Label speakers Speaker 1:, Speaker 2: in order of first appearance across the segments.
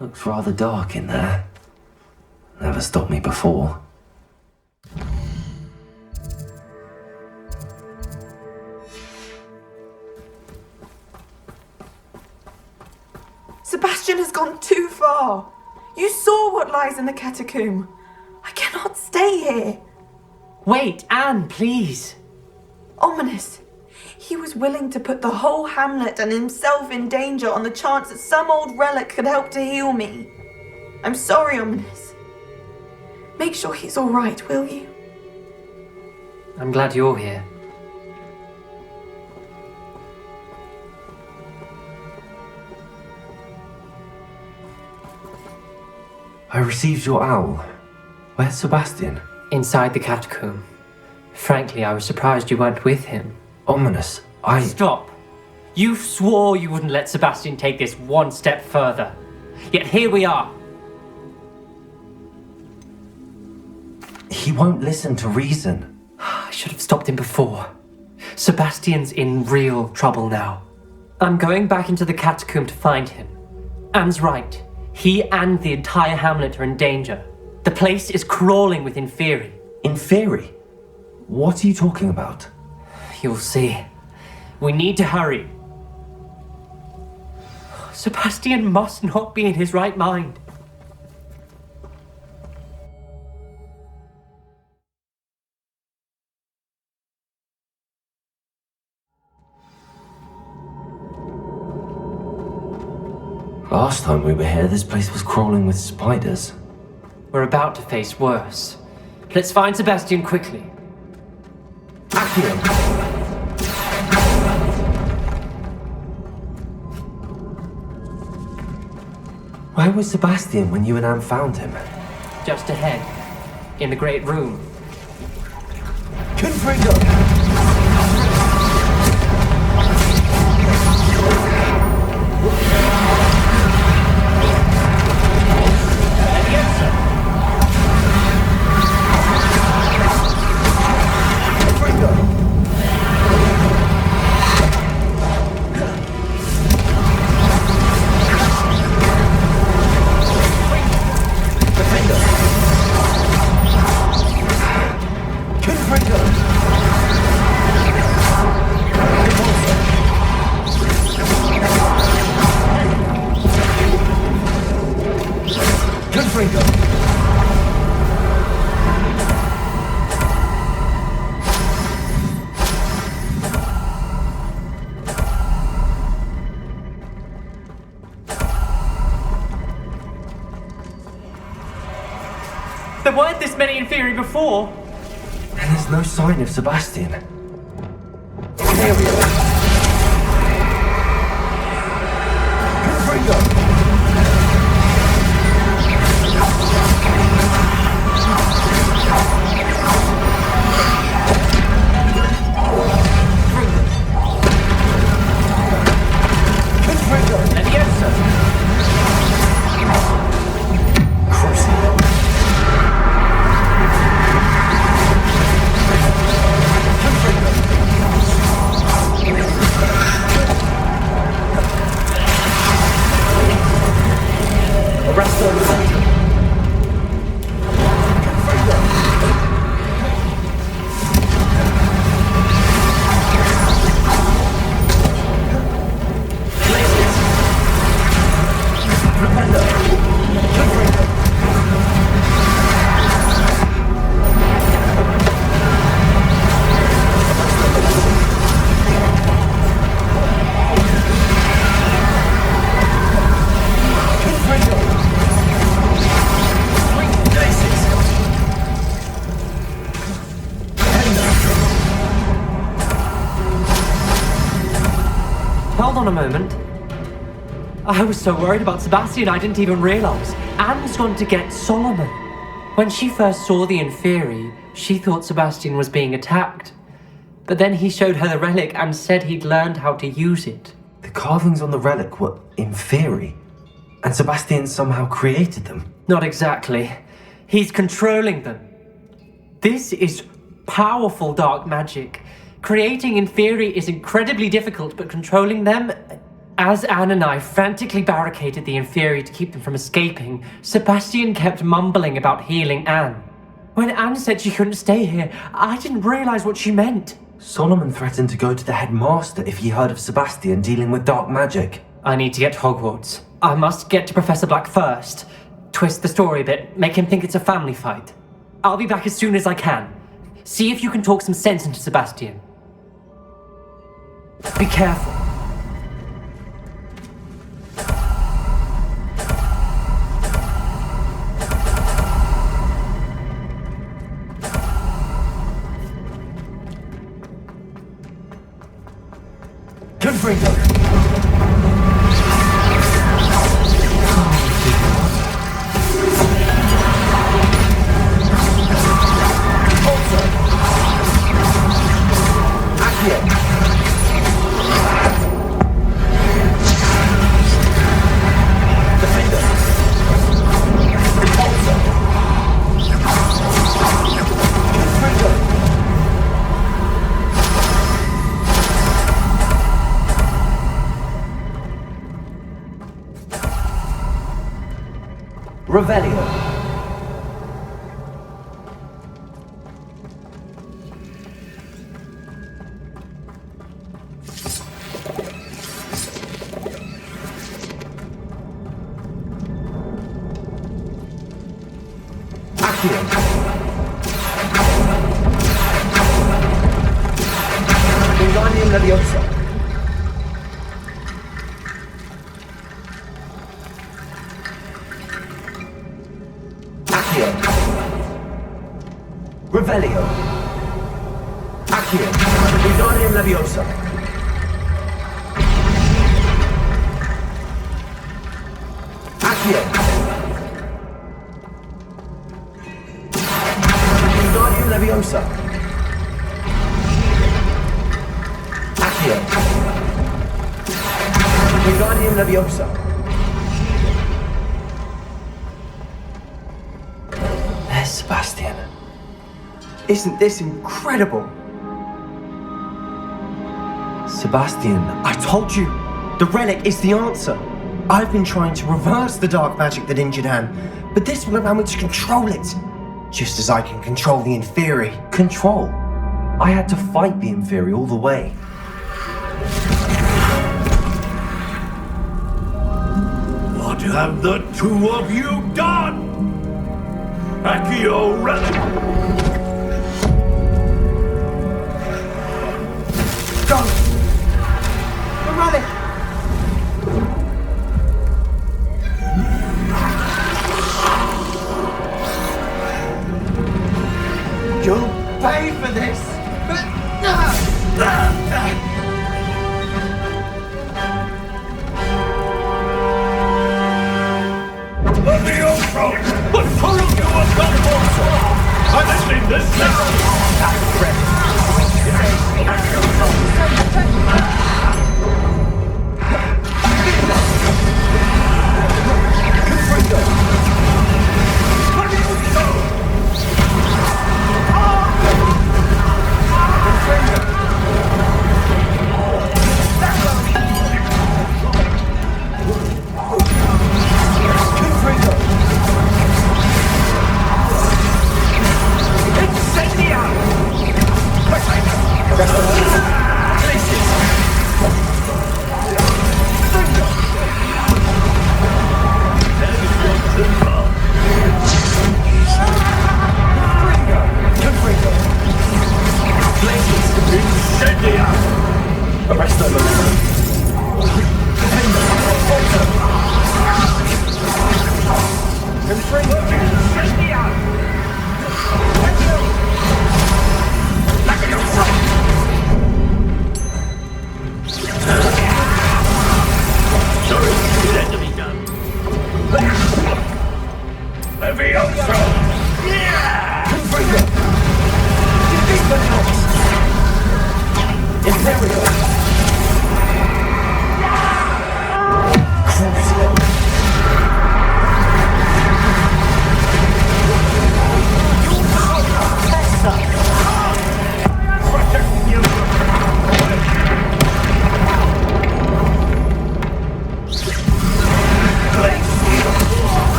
Speaker 1: Looks rather dark in there. Never stopped me before.
Speaker 2: Sebastian has gone too far. You saw what lies in the catacomb. I cannot stay here.
Speaker 3: Wait, Anne, please.
Speaker 2: Ominous. He was willing to put the whole hamlet and himself in danger on the chance that some old relic could help to heal me. I'm sorry, Ominous. Make sure he's all right, will you?
Speaker 3: I'm glad you're here.
Speaker 1: I received your owl. Where's Sebastian?
Speaker 3: Inside the catacomb. Frankly, I was surprised you weren't with him.
Speaker 1: Ominous,
Speaker 3: Stop! You swore you wouldn't let Sebastian take this one step further. Yet here we are.
Speaker 1: He won't listen to reason.
Speaker 3: I should have stopped him before. Sebastian's in real trouble now. I'm going back into the catacomb to find him. Anne's right. He and the entire hamlet are in danger. The place is crawling with Inferi.
Speaker 1: Inferi? What are you talking about?
Speaker 3: You'll see. We need to hurry. Sebastian must not be in his right mind.
Speaker 1: Last time we were here, this place was crawling with spiders.
Speaker 3: We're about to face worse. Let's find Sebastian quickly.
Speaker 1: Accio! Where was Sebastian when you and Anne found him?
Speaker 3: Just ahead, in the great room.
Speaker 1: Confringo!
Speaker 3: There weren't this many Inferi before.
Speaker 1: And there's no sign of Sebastian. There we are. Confringo!
Speaker 3: Hold on a moment. I was so worried about Sebastian I didn't even realise. Anne's gone to get Solomon. When she first saw the Inferi, she thought Sebastian was being attacked. But then he showed her the relic and said he'd learned how to use it.
Speaker 1: carvings on the relic were in theory, and Sebastian somehow created them.
Speaker 3: Not exactly. He's controlling them. This is powerful dark magic. Creating in theory is incredibly difficult, but controlling them... As Anne and I frantically barricaded the inferi to keep them from escaping, Sebastian kept mumbling about healing Anne. When Anne said she couldn't stay here, I didn't realize what she meant.
Speaker 1: Solomon threatened to go to the headmaster if he heard of Sebastian dealing with dark magic.
Speaker 3: I need to get to Hogwarts. I must get to Professor Black first. Twist the story a bit, make him think it's a family fight. I'll be back as soon as I can. See if you can talk some sense into Sebastian. Be careful.
Speaker 1: Confringo! Revelio. Accio. Wingardium Leviosa. Revelio. Accio. Wingardium Leviosa. Accio. Wingardium Leviosa. Accio. Wingardium Leviosa. There's Sebastian.
Speaker 4: Isn't this incredible?
Speaker 1: Sebastian,
Speaker 4: I told you, the relic is the answer. I've been trying to reverse the dark magic that injured Anne, but this will allow me to control it. Just as I can control the inferi.
Speaker 1: control. I had to fight the inferi all the way.
Speaker 5: What have the two of you done? Accio relic!
Speaker 4: Go! The relic! You'll pay for this!
Speaker 5: Levioso! But prove you a Hogwarts! I'm ending this now!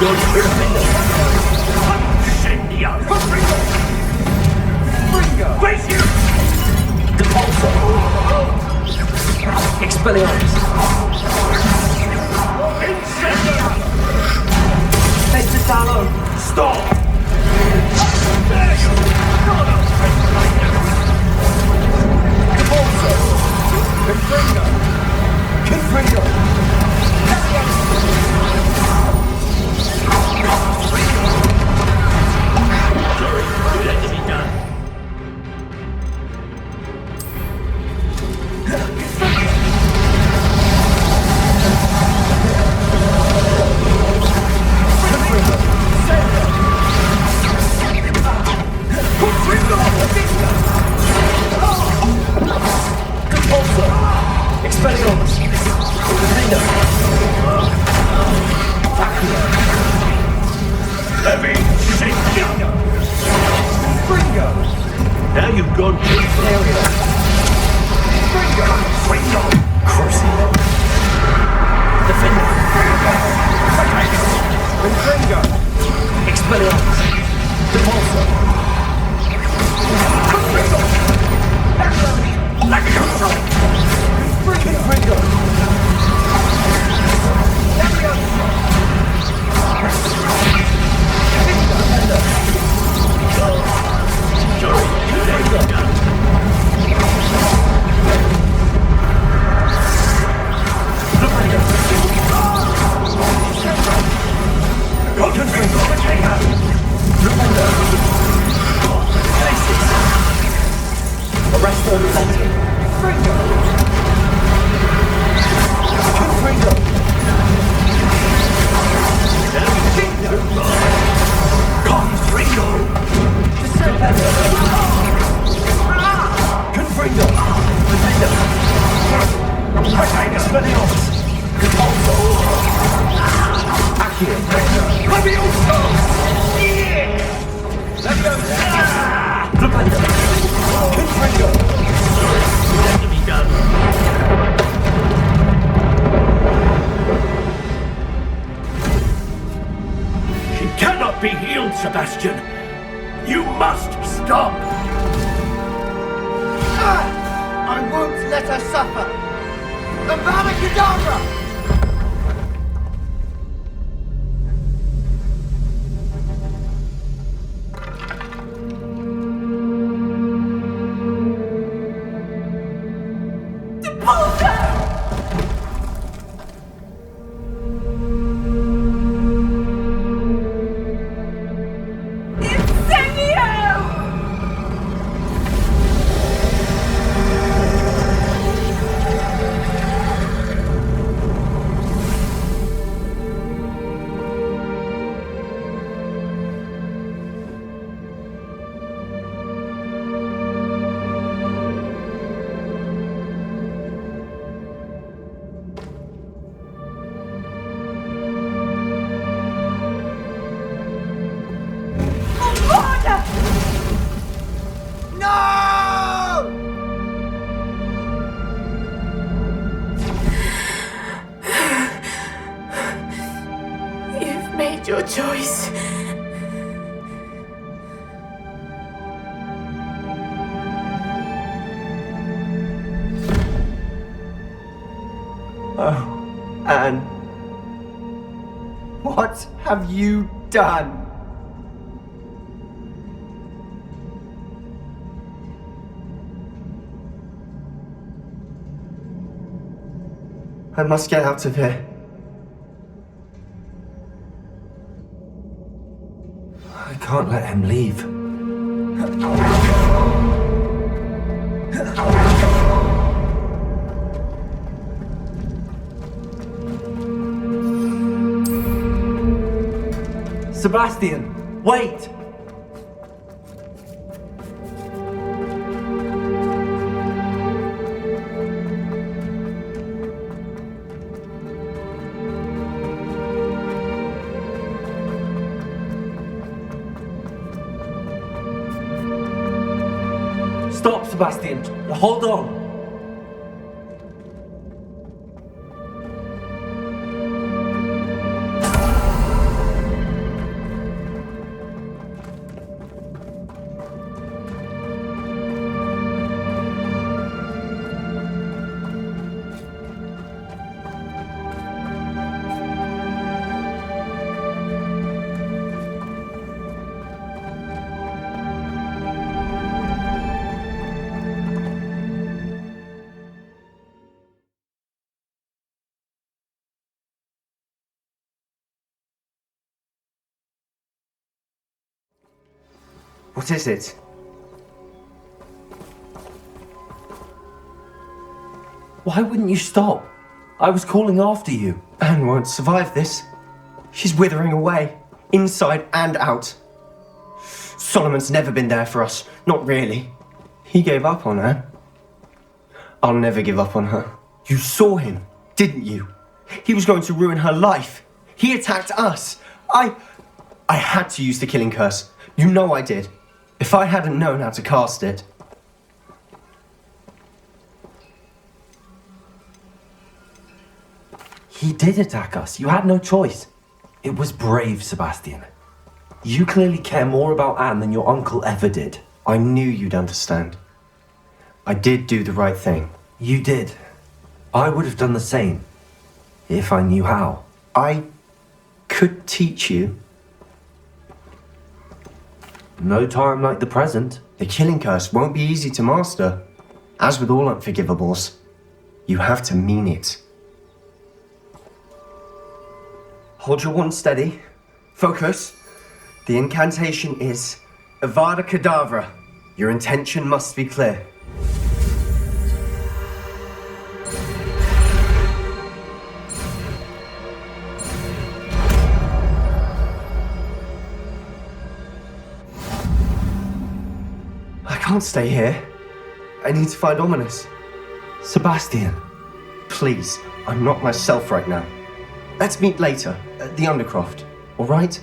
Speaker 5: gone to the finger. Incendio. Ringo. Face you.
Speaker 1: Depulso. Expelliarmus.
Speaker 5: Incendio.
Speaker 1: Pestisalo.
Speaker 5: Stop. There you go.
Speaker 1: Depulso. Confringo. Confringo.
Speaker 5: Sorry, you had to be done.
Speaker 1: Depulso. Expelliarmus. Defender.
Speaker 5: Heavy Incendio.
Speaker 1: Fringo.
Speaker 5: Now you've gone too far.
Speaker 1: Area.
Speaker 5: Ringo. Ringo.
Speaker 1: Crucio. Defender. Confringo. Expelliarmus. Depulso. Confringo. Arresto Defender. Confringo. Confringo.
Speaker 5: Confringo.
Speaker 1: Confringo. Defender. Expelliarmus. Depulso. Accio.
Speaker 5: Levioso.
Speaker 1: Defender. Confringo.
Speaker 5: You had to be done. She cannot be healed, Sebastian. You must stop.
Speaker 4: I won't let her suffer! Avada Kedavra!
Speaker 2: Your choice.
Speaker 4: Oh, Anne. What have you done? I must get out of here.
Speaker 1: I can't let him leave. Sebastian, wait! Stop, Sebastian. Hold on.
Speaker 4: What is it?
Speaker 1: Why wouldn't you stop? I was calling after you.
Speaker 4: Anne won't survive this. She's withering away, inside and out. Solomon's never been there for us, not really. He gave up on her. I'll never give up on her. You saw him, didn't you? He was going to ruin her life. He attacked us. I had to use the killing curse. You know I did. If I hadn't known how to cast it.
Speaker 1: He did attack us. You had no choice. It was brave, Sebastian. You clearly care more about Anne than your uncle ever did.
Speaker 4: I knew you'd understand. I did do the right thing.
Speaker 1: You did. I would have done the same. If I knew how.
Speaker 4: I could teach you.
Speaker 1: No time like the present.
Speaker 4: The killing curse won't be easy to master. As with all unforgivables, you have to mean it. Hold your wand steady. Focus. The incantation is Avada Kedavra. Your intention must be clear. I can't stay here. I need to find Ominous.
Speaker 1: Sebastian.
Speaker 4: Please, I'm not myself right now. Let's meet later, at the Undercroft, all right?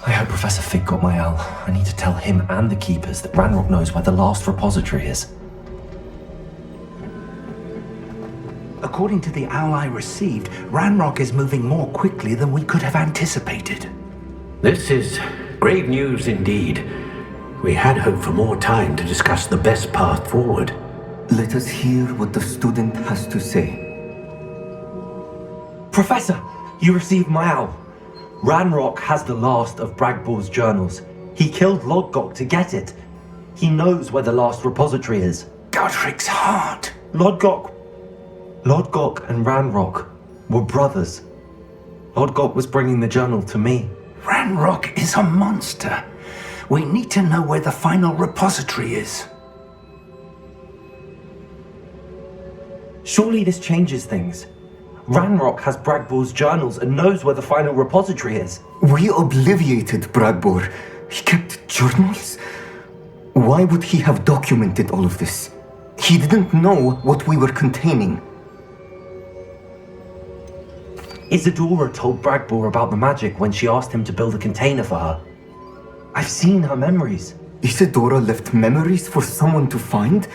Speaker 1: I hope Professor Fig got my owl. I need to tell him and the keepers that Ranrock knows where the last repository is.
Speaker 6: According to the owl I received, Ranrock is moving more quickly than we could have anticipated.
Speaker 7: This is grave news indeed. We had hoped for more time to discuss the best path forward.
Speaker 8: Let us hear what the student has to say.
Speaker 1: Professor, you received my owl. Ranrock has the last of Bragbor's journals. He killed Lodgok to get it. He knows where the last repository is.
Speaker 6: Godric's heart.
Speaker 1: Lodgok and Ranrock were brothers. Lodgok was bringing the journal to me.
Speaker 6: Ranrock is a monster. We need to know where the final repository is.
Speaker 1: Surely this changes things. Ranrock has Bragbor's journals and knows where the final repository is.
Speaker 8: We obliviated Bragbor. He kept journals? Why would he have documented all of this? He didn't know what we were containing.
Speaker 1: Isadora told Bragbor about the magic when she asked him to build a container for her. I've seen her memories.
Speaker 8: Isadora left memories for someone to find?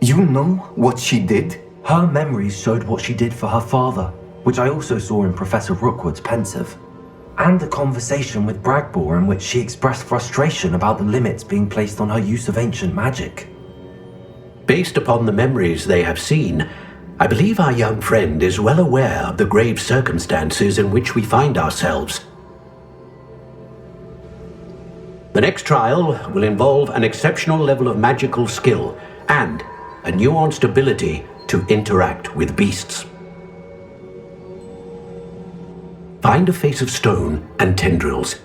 Speaker 8: You know what she did?
Speaker 1: Her memories showed what she did for her father, which I also saw in Professor Rookwood's pensive. And a conversation with Bragbor in which she expressed frustration about the limits being placed on her use of ancient magic.
Speaker 7: Based upon the memories they have seen, I believe our young friend is well aware of the grave circumstances in which we find ourselves. The next trial will involve an exceptional level of magical skill and a nuanced ability to interact with beasts. Find a face of stone and tendrils.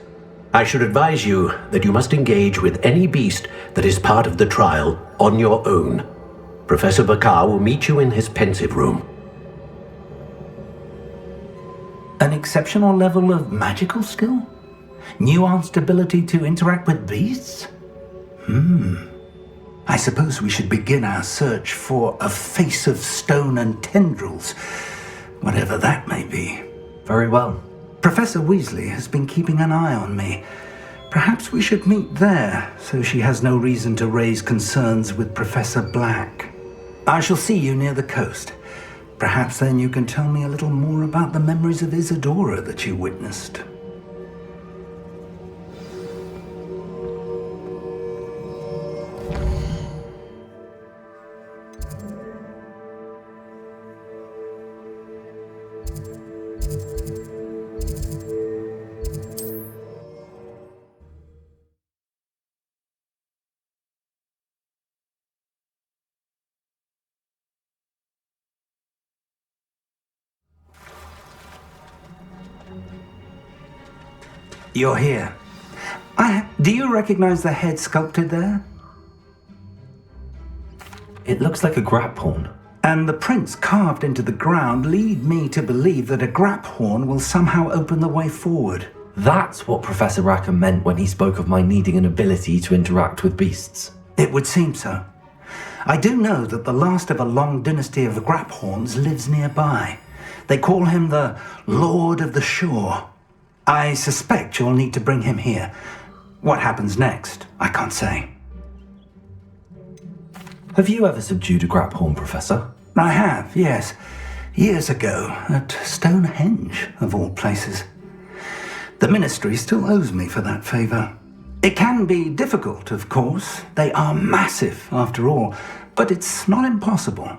Speaker 7: I should advise you that you must engage with any beast that is part of the trial on your own. Professor Bakar will meet you in his pensive room.
Speaker 6: An exceptional level of magical skill? Nuanced ability to interact with beasts? I suppose we should begin our search for a face of stone and tendrils, whatever that may be.
Speaker 1: Very well.
Speaker 6: Professor Weasley has been keeping an eye on me. Perhaps we should meet there, so she has no reason to raise concerns with Professor Black. I shall see you near the coast. Perhaps then you can tell me a little more about the memories of Isadora that you witnessed. You're here. Do you recognize the head sculpted there?
Speaker 1: It looks like a grapphorn.
Speaker 6: And the prints carved into the ground lead me to believe that a grapphorn will somehow open the way forward.
Speaker 1: That's what Professor Rackham meant when he spoke of my needing an ability to interact with beasts.
Speaker 6: It would seem so. I do know that the last of a long dynasty of grapphorns lives nearby. They call him the Lord of the Shore. I suspect you'll need to bring him here. What happens next, I can't say.
Speaker 1: Have you ever subdued a grapphorn, Professor?
Speaker 6: I have, yes. Years ago, at Stonehenge, of all places. The Ministry still owes me for that favour. It can be difficult, of course. They are massive, after all, but it's not impossible.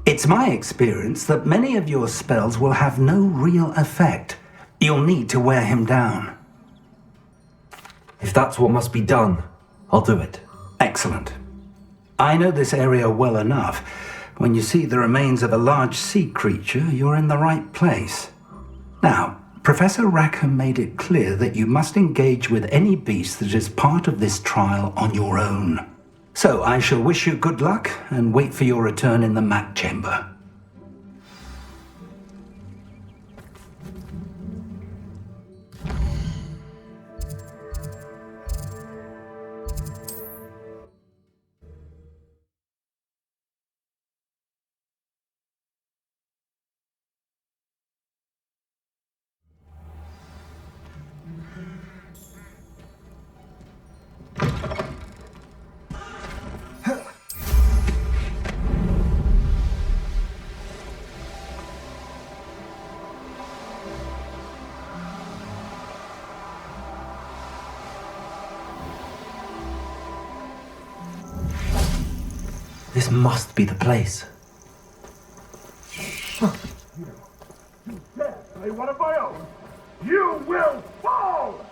Speaker 6: It's my experience that many of your spells will have no real effect. You'll need to wear him down.
Speaker 1: If that's what must be done, I'll do it.
Speaker 6: Excellent. I know this area well enough. When you see the remains of a large sea creature, you're in the right place. Now, Professor Rackham made it clear that you must engage with any beast that is part of this trial on your own. So I shall wish you good luck and wait for your return in the mat chamber.
Speaker 1: This must be the place.
Speaker 5: Play one of my own. You will fall!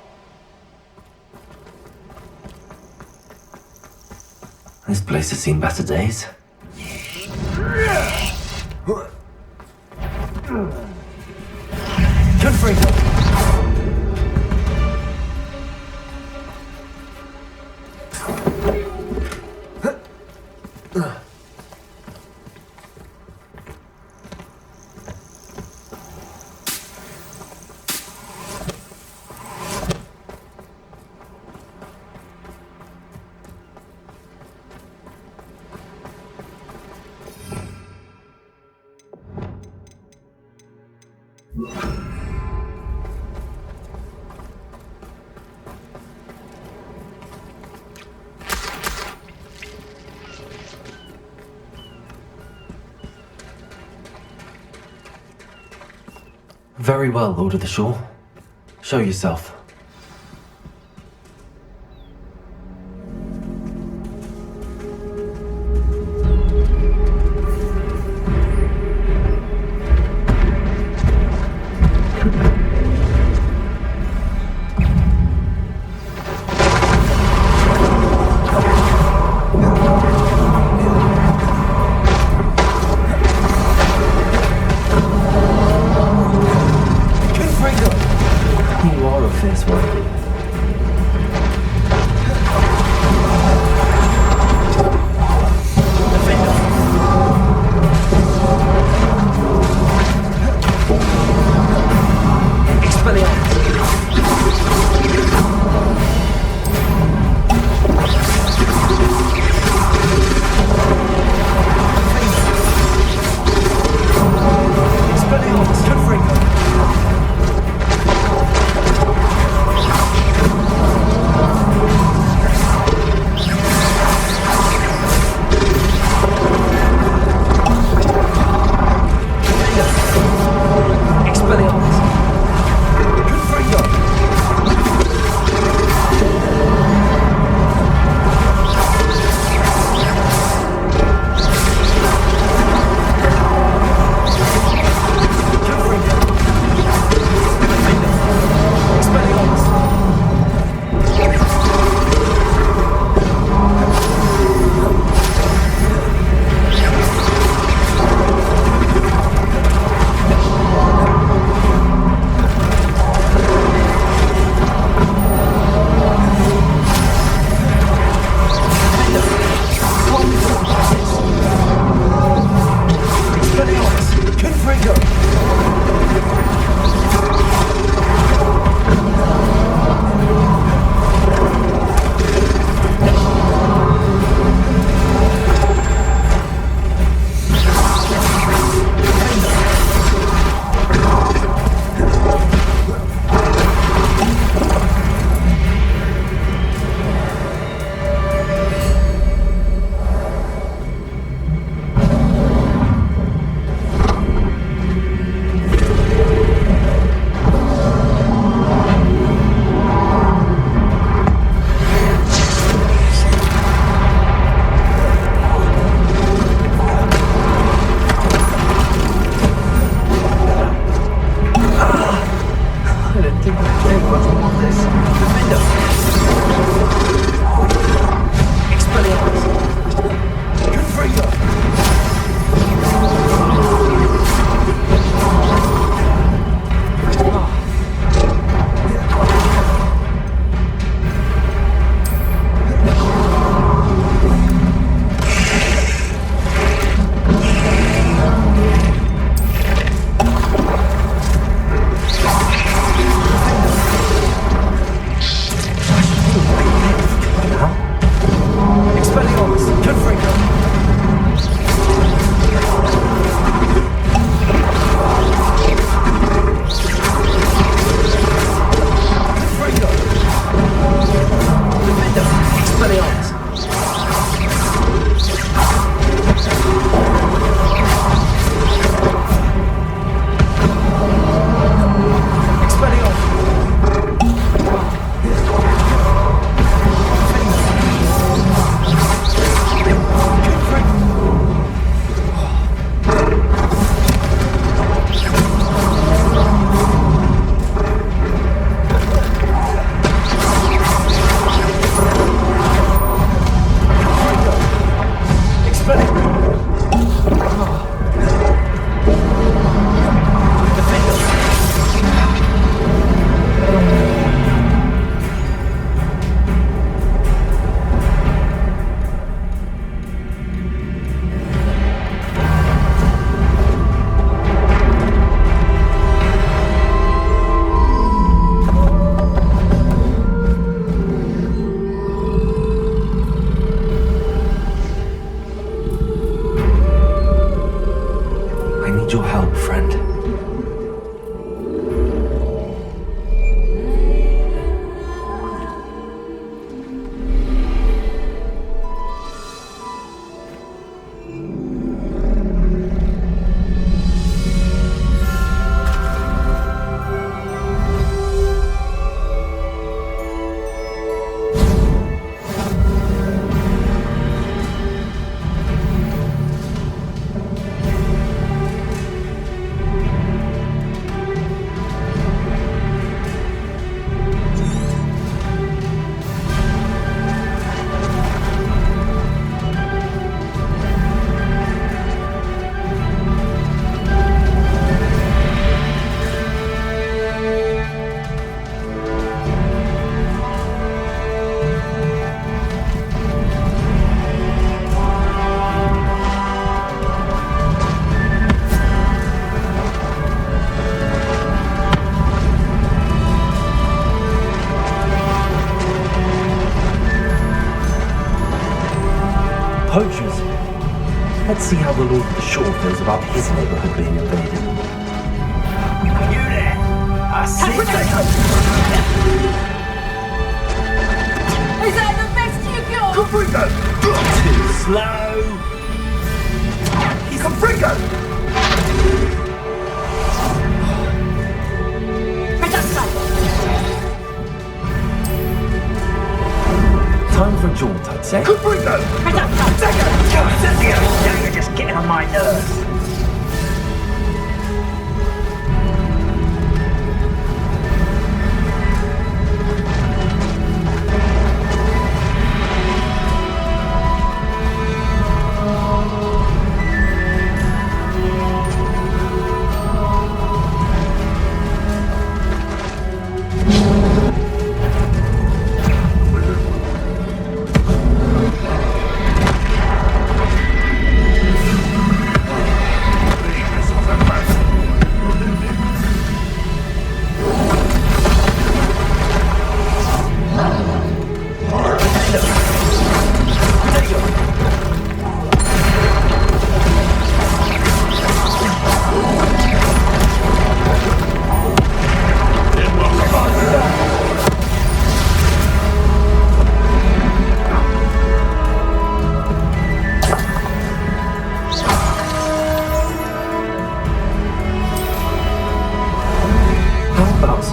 Speaker 1: This place has seen better days. Turn free! Very well, Lord of the Shore. Show yourself. Poachers. Let's see how the Lord of the Shore feels about his neighborhood being invaded.
Speaker 5: You there? I see you.
Speaker 2: Is that the best you got?
Speaker 5: Caprico! Too slow! Caprico!
Speaker 1: Time for a jaunt, I'd say.
Speaker 5: Caprico! Now you're just getting on my nerves.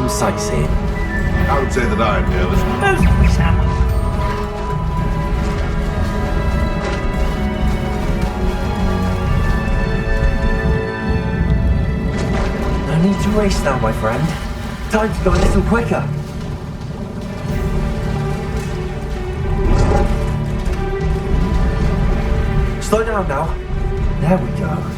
Speaker 1: Sightseeing.
Speaker 5: I would say that I am careless.
Speaker 1: No need to race now, my friend. Time to go a little quicker. Slow down now. There we go.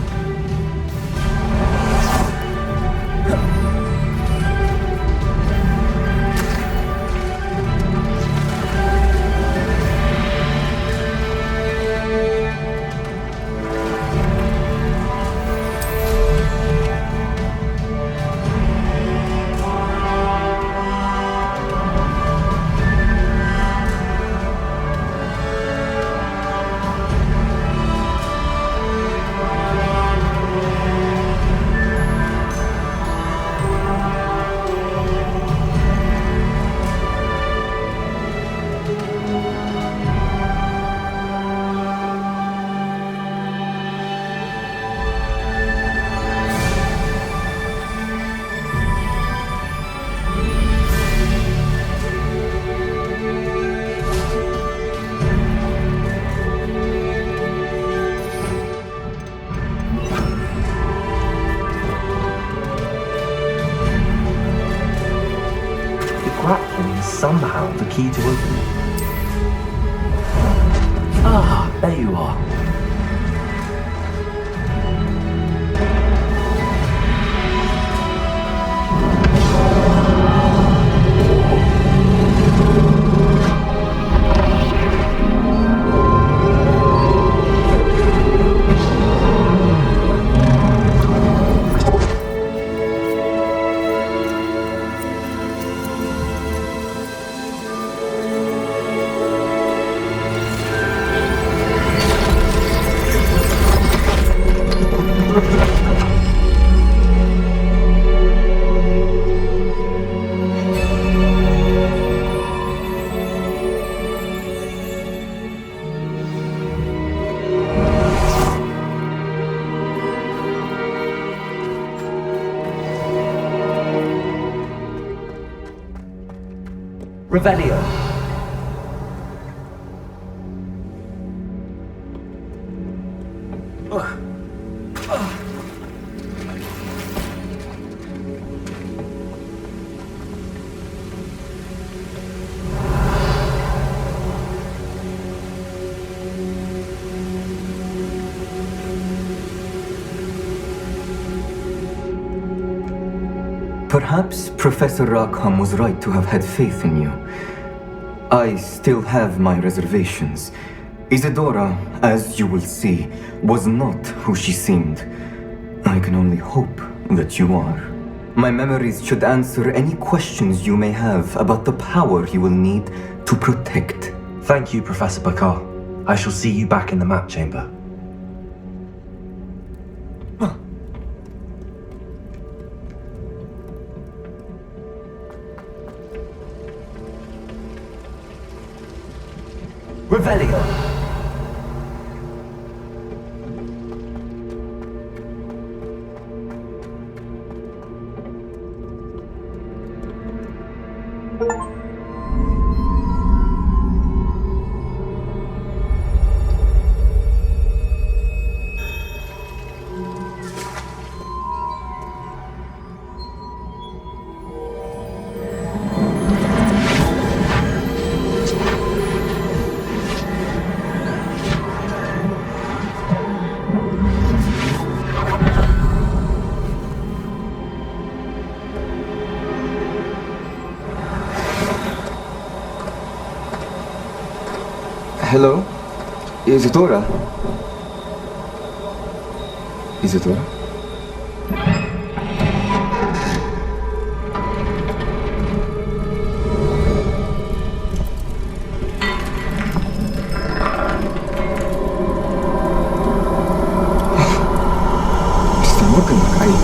Speaker 1: Somehow the key to open it. Ah, there you are. Revelio.
Speaker 8: Perhaps Professor Rackham was right to have had faith in you. I still have my reservations. Isadora, as you will see, was not who she seemed. I can only hope that you are. My memories should answer any questions you may have about the power you will need to protect.
Speaker 1: Thank you, Professor Bakar. I shall see you back in the map chamber. Revelio.
Speaker 8: Hello? Isadora? Isadora? Está loca en la calle.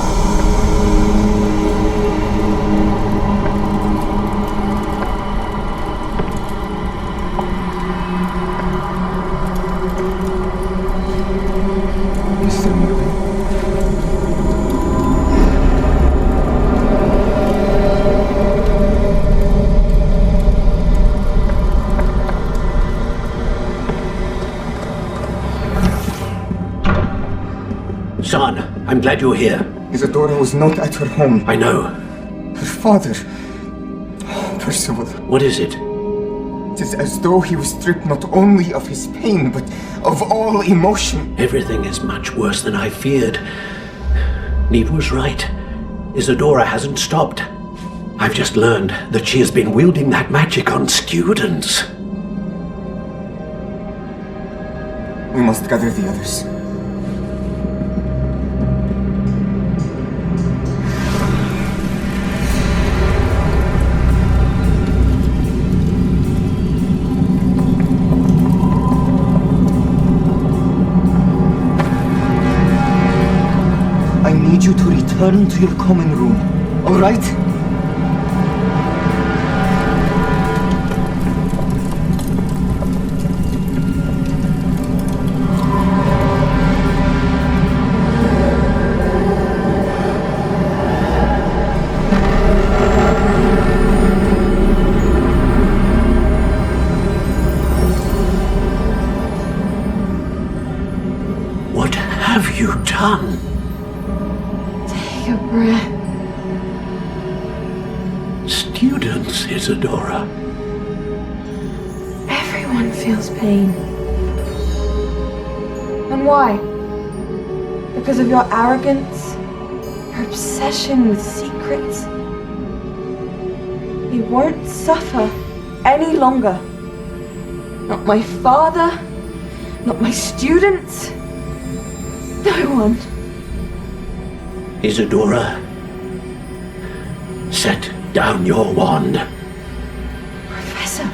Speaker 7: Son, I'm glad you're here.
Speaker 8: Isadora was not at her home.
Speaker 7: I know.
Speaker 8: Her father... Percival.
Speaker 7: What is it?
Speaker 8: It is as though he was stripped not only of his pain, but of all emotion.
Speaker 7: Everything is much worse than I feared. Neve was right. Isadora hasn't stopped. I've just learned that she has been wielding that magic on students.
Speaker 8: We must gather the others. I need you to return to your common room, all right?
Speaker 7: What have you done?
Speaker 2: Take a breath.
Speaker 7: Students, Isadora.
Speaker 2: Everyone feels pain. And why? Because of your arrogance? Your obsession with secrets? You won't suffer any longer. Not my father, not my students, no one.
Speaker 7: Isadora, set down your wand.
Speaker 2: Professor,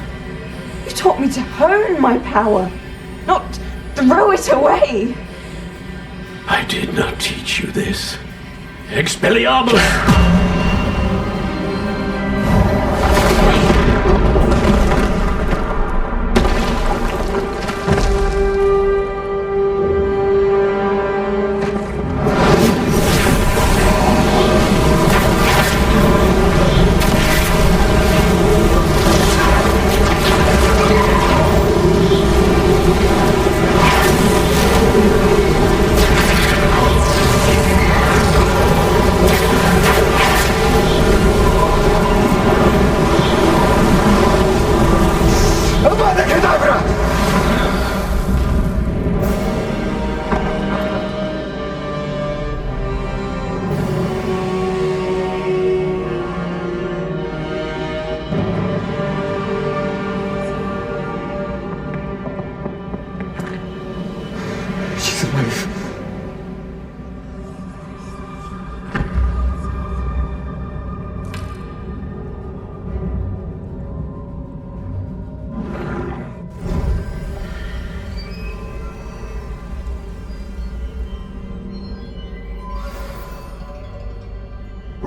Speaker 2: you taught me to hone my power, not throw it away.
Speaker 7: I did not teach you this. Expelliarmus!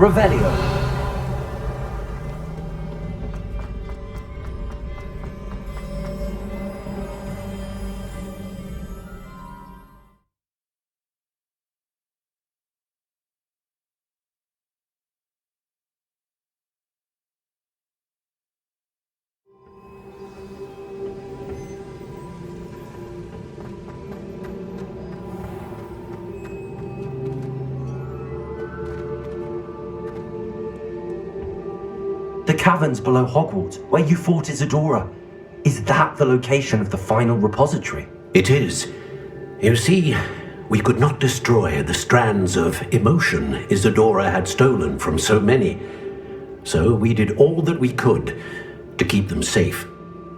Speaker 1: Revelio. The caverns below Hogwarts, where you fought Isadora. Is that the location of the final repository?
Speaker 7: It is. You see, we could not destroy the strands of emotion Isadora had stolen from so many. So we did all that we could to keep them safe.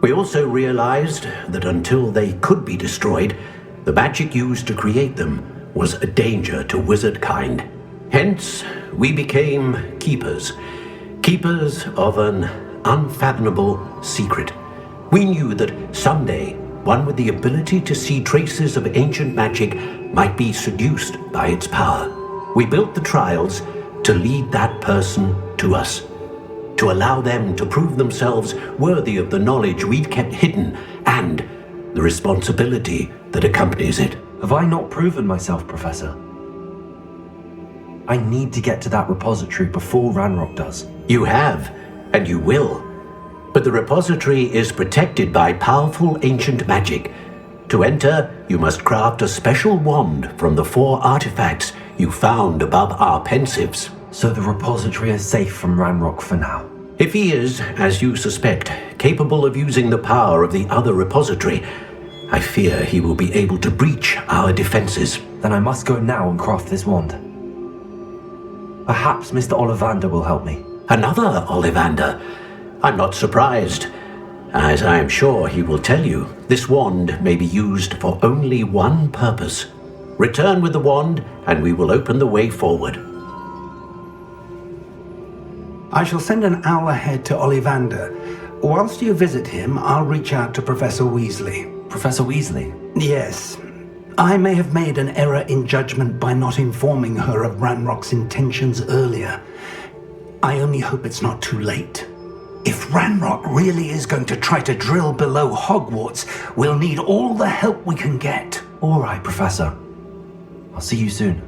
Speaker 7: We also realized that until they could be destroyed, the magic used to create them was a danger to wizard kind. Hence, we became keepers. Keepers of an unfathomable secret. We knew that someday, one with the ability to see traces of ancient magic might be seduced by its power. We built the trials to lead that person to us, to allow them to prove themselves worthy of the knowledge we'd kept hidden and the responsibility that accompanies it.
Speaker 1: Have I not proven myself, Professor? I need to get to that repository before Ranrock does.
Speaker 7: You have, and you will. But the repository is protected by powerful ancient magic. To enter, you must craft a special wand from the 4 artifacts you found above our pensives.
Speaker 1: So the repository is safe from Ranrock for now.
Speaker 7: If he is, as you suspect, capable of using the power of the other repository, I fear he will be able to breach our defenses.
Speaker 1: Then I must go now and craft this wand. Perhaps Mr. Ollivander will help me.
Speaker 7: Another Ollivander? I'm not surprised. As I am sure he will tell you, this wand may be used for only one purpose. Return with the wand, and we will open the way forward.
Speaker 6: I shall send an owl ahead to Ollivander. Whilst you visit him, I'll reach out to Professor Weasley.
Speaker 1: Professor Weasley?
Speaker 6: Yes. I may have made an error in judgment by not informing her of Ranrock's intentions earlier. I only hope it's not too late. If Ranrock really is going to try to drill below Hogwarts, we'll need all the help we can get.
Speaker 1: All right, Professor. I'll see you soon.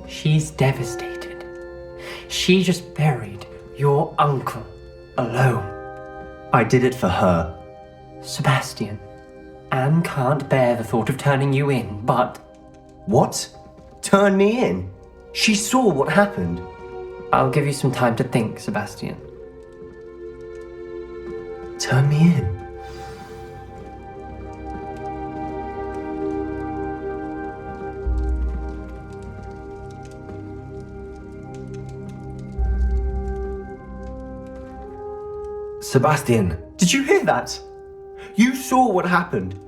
Speaker 3: She's devastated. She just buried your uncle alone.
Speaker 4: I did it for her.
Speaker 3: Sebastian, Anne can't bear the thought of turning you in, but...
Speaker 4: What? Turn me in? She saw what happened.
Speaker 3: I'll give you some time to think, Sebastian.
Speaker 4: Turn me in?
Speaker 1: Sebastian.
Speaker 4: Did you hear that? You saw what happened.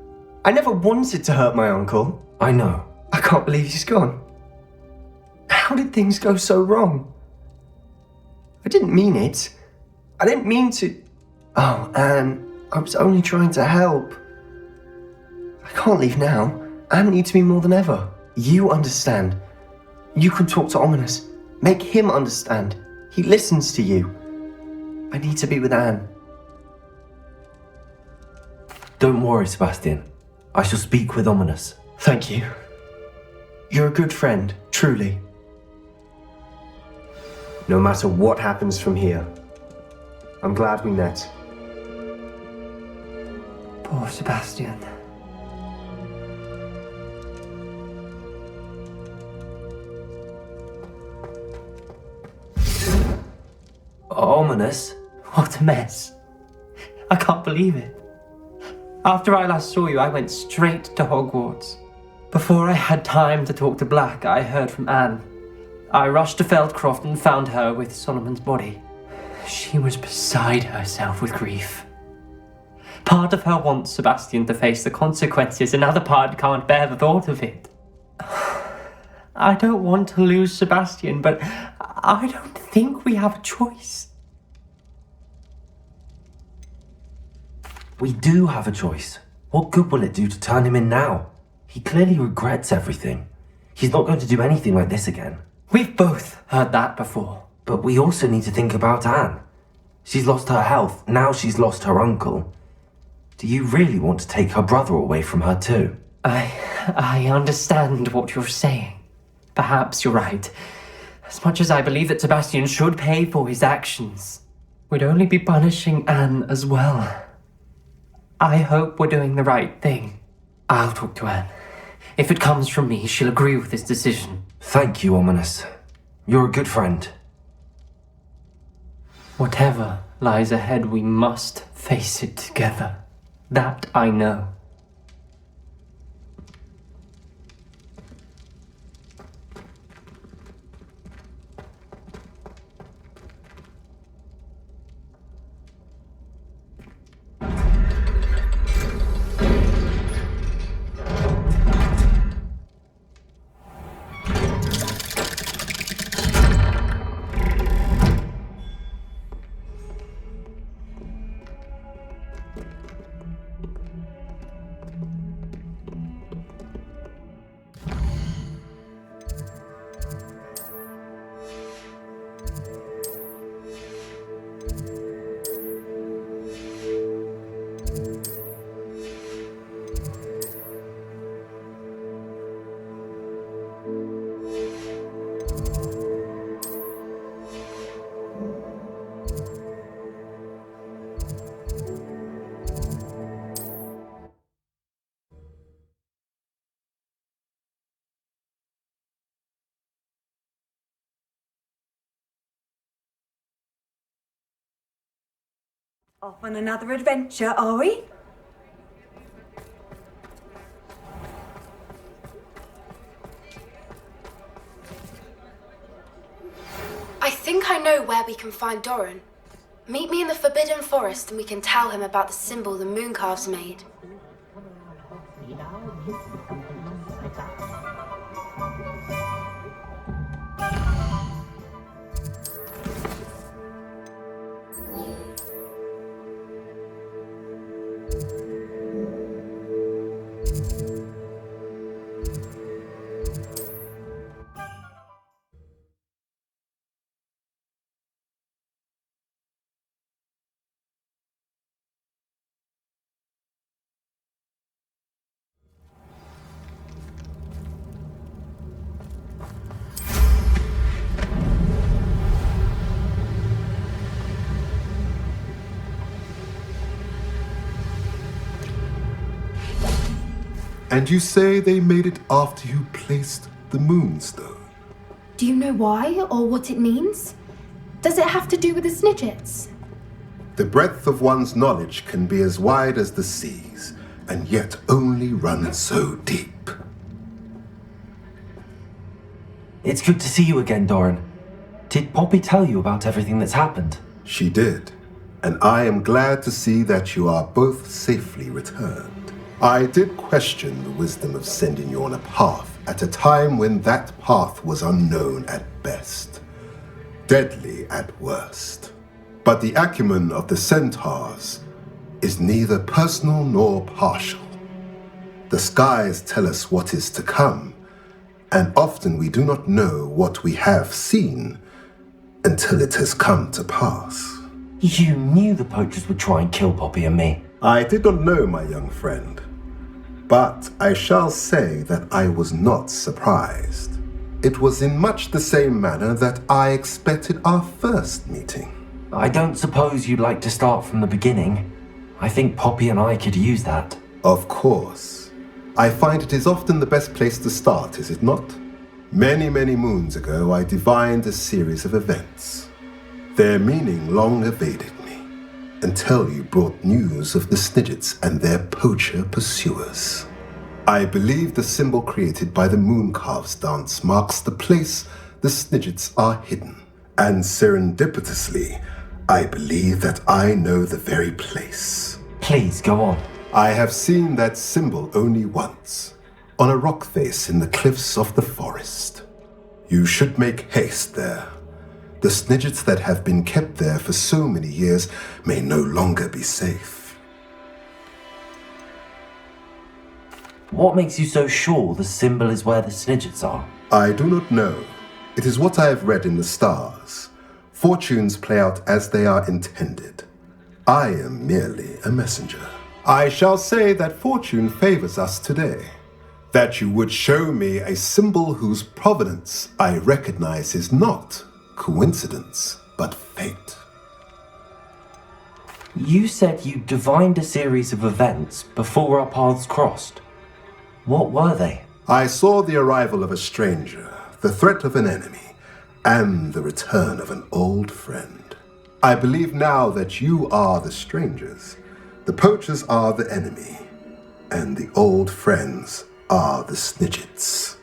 Speaker 4: I never wanted to hurt my uncle.
Speaker 1: I know.
Speaker 4: I can't believe he's gone. How did things go so wrong? I didn't mean it. I didn't mean to... Oh, Anne, I was only trying to help. I can't leave now. Anne needs me more than ever. You understand. You can talk to Ominous. Make him understand. He listens to you. I need to be with Anne.
Speaker 1: Don't worry, Sebastian. I shall speak with Ominous.
Speaker 4: Thank you. You're a good friend, truly. No matter what happens from here, I'm glad we met.
Speaker 3: Poor Sebastian.
Speaker 1: Ominous?
Speaker 3: What a mess. I can't believe it. After I last saw you, I went straight to Hogwarts. Before I had time to talk to Black, I heard from Anne. I rushed to Feldcroft and found her with Solomon's body. She was beside herself with grief. Part of her wants Sebastian to face the consequences, another part can't bear the thought of it. I don't want to lose Sebastian, but I don't think we have a choice.
Speaker 1: We do have a choice. What good will it do to turn him in now? He clearly regrets everything. He's not going to do anything like this again.
Speaker 3: We've both heard that before.
Speaker 1: But we also need to think about Anne. She's lost her health, now she's lost her uncle. Do you really want to take her brother away from her too?
Speaker 3: I understand what you're saying. Perhaps you're right. As much as I believe that Sebastian should pay for his actions, we'd only be punishing Anne as well. I hope we're doing the right thing. I'll talk to Anne. If it comes from me, she'll agree with this decision.
Speaker 1: Thank you, Ominous. You're a good friend.
Speaker 3: Whatever lies ahead, we must face it together. That I know.
Speaker 2: Off on another adventure, are we?
Speaker 9: I think I know where we can find Doran. Meet me in the Forbidden Forest and we can tell him about the symbol the Mooncalves made.
Speaker 10: And you say they made it after you placed the moonstone?
Speaker 9: Do you know why or what it means? Does it have to do with the Snidgets?
Speaker 10: The breadth of one's knowledge can be as wide as the seas, and yet only run so deep.
Speaker 1: It's good to see you again, Doran. Did Poppy tell you about everything that's happened?
Speaker 10: She did. and I am glad to see that you are both safely returned. I did question the wisdom of sending you on a path at a time when that path was unknown at best, deadly at worst. But the acumen of the centaurs is neither personal nor partial. The skies tell us what is to come, and often we do not know what we have seen until it has come to pass.
Speaker 1: You knew the poachers would try and kill Poppy and me.
Speaker 10: I did not know, my young friend, but I shall say that I was not surprised. It was in much the same manner that I expected our first meeting.
Speaker 1: I don't suppose you'd like to start from the beginning. I think Poppy and I could use that.
Speaker 10: Of course. I find it is often the best place to start, is it not? Many, many moons ago, I divined a series of events. Their meaning long evaded me, until you brought news of the Snidgets and their poacher pursuers. I believe the symbol created by the Mooncalves dance marks the place the Snidgets are hidden. And serendipitously, I believe that I know the very place.
Speaker 1: Please, go on.
Speaker 10: I have seen that symbol only once, on a rock face in the cliffs of the forest. You should make haste there. The Snidgets that have been kept there for so many years may no longer be safe.
Speaker 1: What makes you so sure the symbol is where the Snidgets are?
Speaker 10: I do not know. It is what I have read in the stars. Fortunes play out as they are intended. I am merely a messenger. I shall say that fortune favors us today. That you would show me a symbol whose provenance I recognize is not coincidence, but fate.
Speaker 1: You said you divined a series of events before our paths crossed. What were they?
Speaker 10: I saw the arrival of a stranger, the threat of an enemy, and the return of an old friend. I believe now that you are the strangers, the poachers are the enemy, and the old friends are the Snidgets.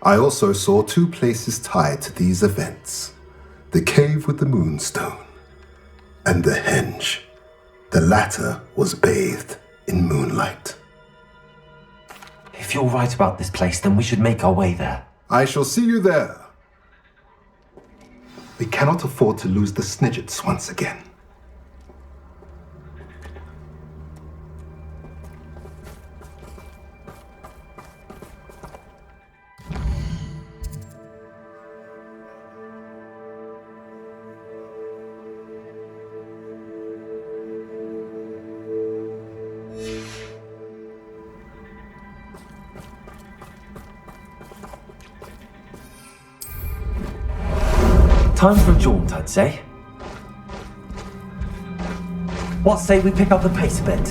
Speaker 10: I also saw two places tied to these events: the cave with the moonstone, and the henge. The latter was bathed in moonlight.
Speaker 1: If you're right about this place, then we should make our way there.
Speaker 10: I shall see you there. We cannot afford to lose the Snidgets once again.
Speaker 1: Time for a jaunt, I'd say. What say we pick up the pace a bit?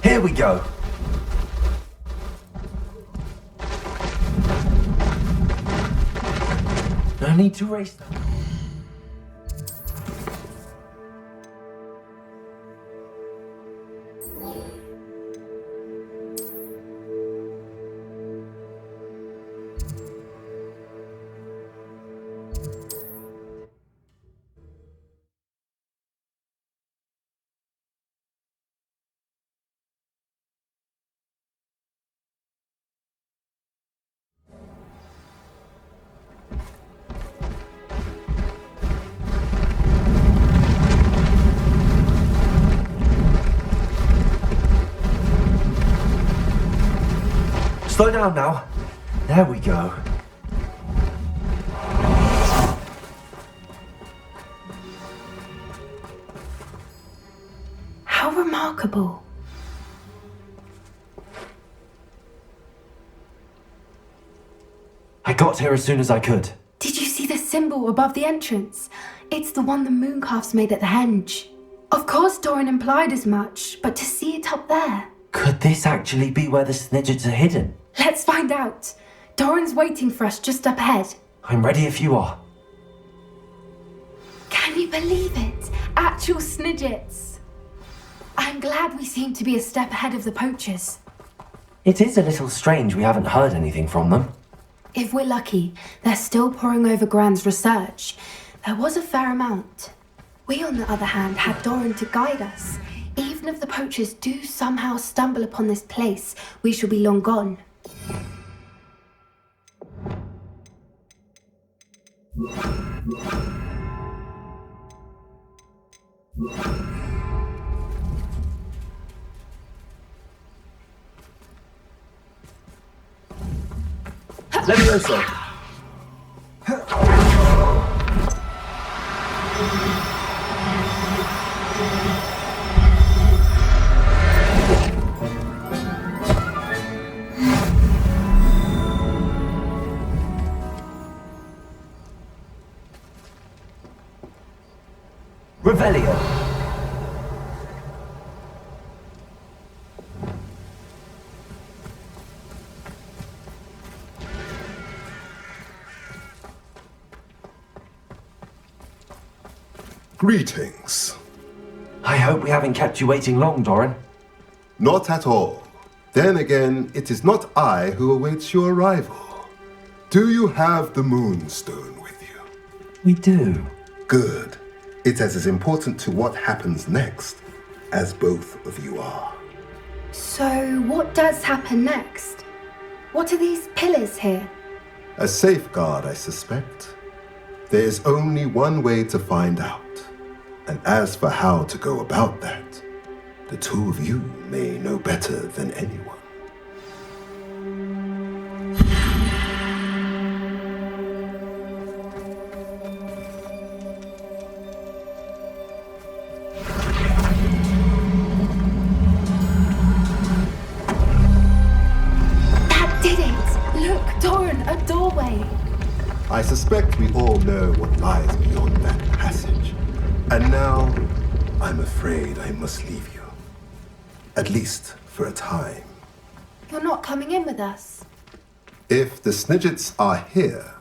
Speaker 1: Here we go. No need to race them. Slow down now. There we go.
Speaker 9: How remarkable.
Speaker 1: I got here as soon as I could.
Speaker 9: Did you see the symbol above the entrance? It's the one the Mooncalves made at the henge. Of course Doran implied as much, but to see it up there...
Speaker 1: Could this actually be where the Snidgets are hidden?
Speaker 9: Let's find out. Doran's waiting for us just up ahead.
Speaker 1: I'm ready if you are.
Speaker 9: Can you believe it? Actual Snidgets. I'm glad we seem to be a step ahead of the poachers.
Speaker 1: It is a little strange we haven't heard anything from them.
Speaker 9: If we're lucky, they're still poring over Gran's research. There was a fair amount. We, on the other hand, had Doran to guide us. Even if the poachers do somehow stumble upon this place, we shall be long gone.
Speaker 4: Levioso!
Speaker 1: Revelio.
Speaker 10: Greetings.
Speaker 1: I hope we haven't kept you waiting long, Doran.
Speaker 10: Not at all. Then again, it is not I who awaits your arrival. Do you have the Moonstone with you?
Speaker 1: We do.
Speaker 10: Good. It is as important to what happens next as both of you are.
Speaker 9: So, what does happen next? What are these pillars here?
Speaker 10: A safeguard, I suspect. There is only one way to find out. And as for how to go about that, the two of you may know better than anyone.
Speaker 9: That did it! Look, Doran, a doorway!
Speaker 10: I suspect we all know what lies beyond that passage. And now, I'm afraid I must leave you. At least for a time.
Speaker 9: You're not coming in with us.
Speaker 10: If the Snidgets are here,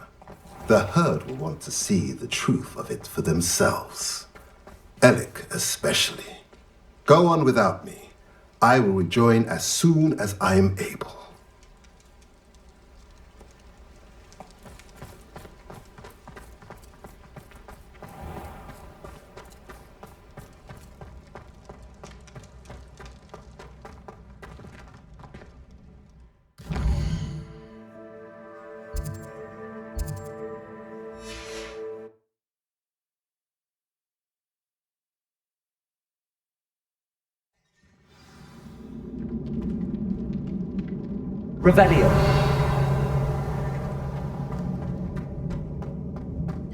Speaker 10: the herd will want to see the truth of it for themselves. Alec especially. Go on without me. I will rejoin as soon as I am able.
Speaker 1: Revelio.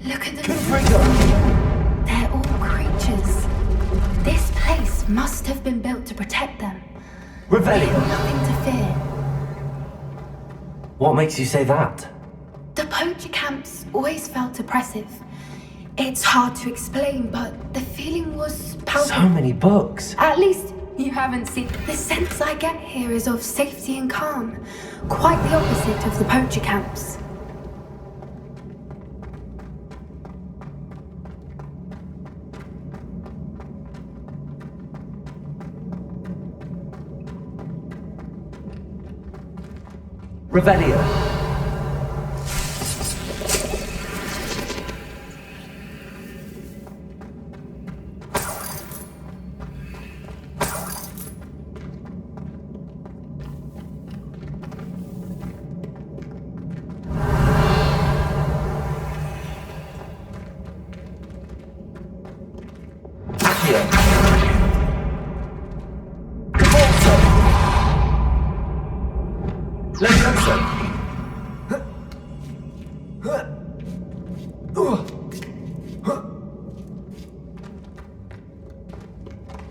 Speaker 9: Look at them. They're all creatures. This place must have been built to protect them. They
Speaker 1: Revelio.
Speaker 9: have nothing to fear.
Speaker 1: What makes you say that?
Speaker 9: The poacher camps always felt oppressive. It's hard to explain, but the feeling was palpable.
Speaker 1: So many books.
Speaker 9: At least you haven't seen. The sense I get here is of safety and calm. Quite the opposite of the poacher camps.
Speaker 1: Revelio.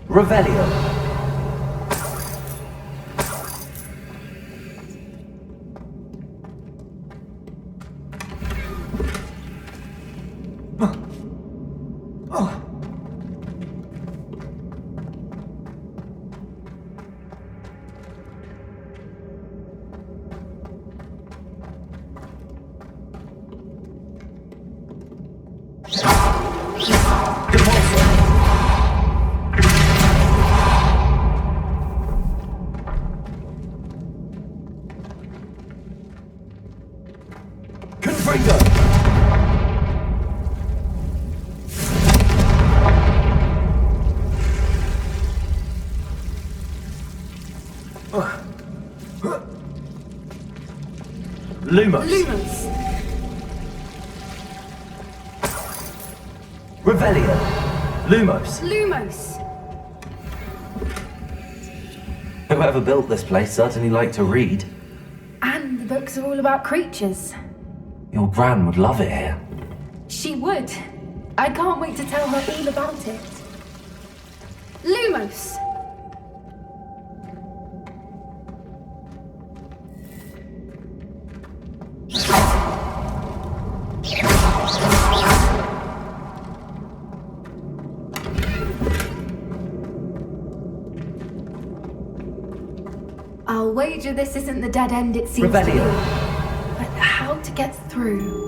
Speaker 1: Revelio. Lumos.
Speaker 9: Lumos.
Speaker 1: Revelio. Lumos.
Speaker 9: Lumos.
Speaker 1: Whoever built this place certainly liked to read.
Speaker 9: And the books are all about creatures.
Speaker 1: Your gran would love it here.
Speaker 9: She would. I can't wait to tell her all about it. Lumos. I'll wager this isn't the dead end it seems to be.
Speaker 1: Revelio.
Speaker 9: But how to get through?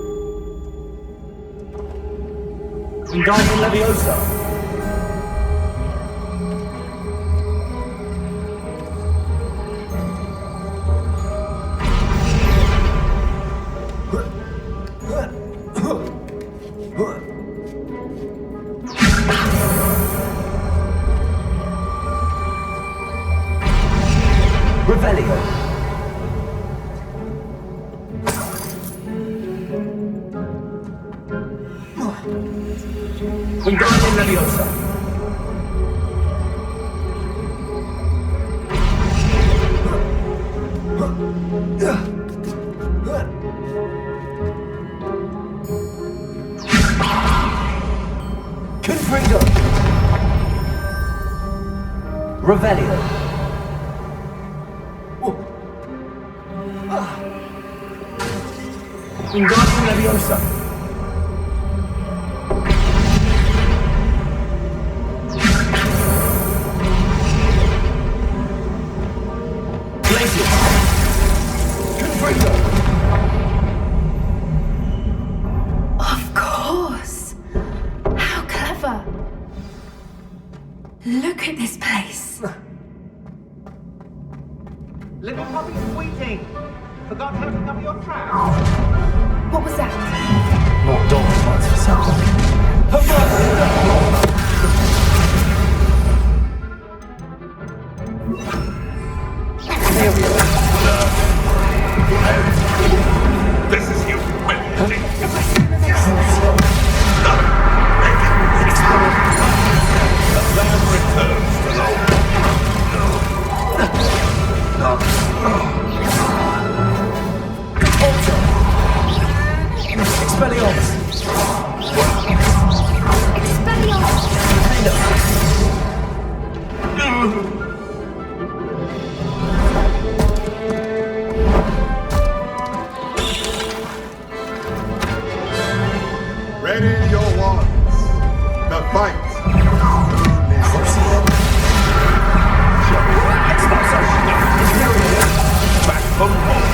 Speaker 1: Wingardium Leviosa. Revelio. Wingardium Leviosa. Confringo. Revelio. Wingardium Leviosa. Glacius. Confringo.
Speaker 9: Of course. How clever. Look at this place.
Speaker 11: Little puppy squeaking. Forgot how to cover your trap.
Speaker 9: What was that?
Speaker 1: More doors once for something.
Speaker 5: This is you. The land returns to
Speaker 1: Expelliarmus.
Speaker 10: Ready your wands. The fight.
Speaker 5: back from home.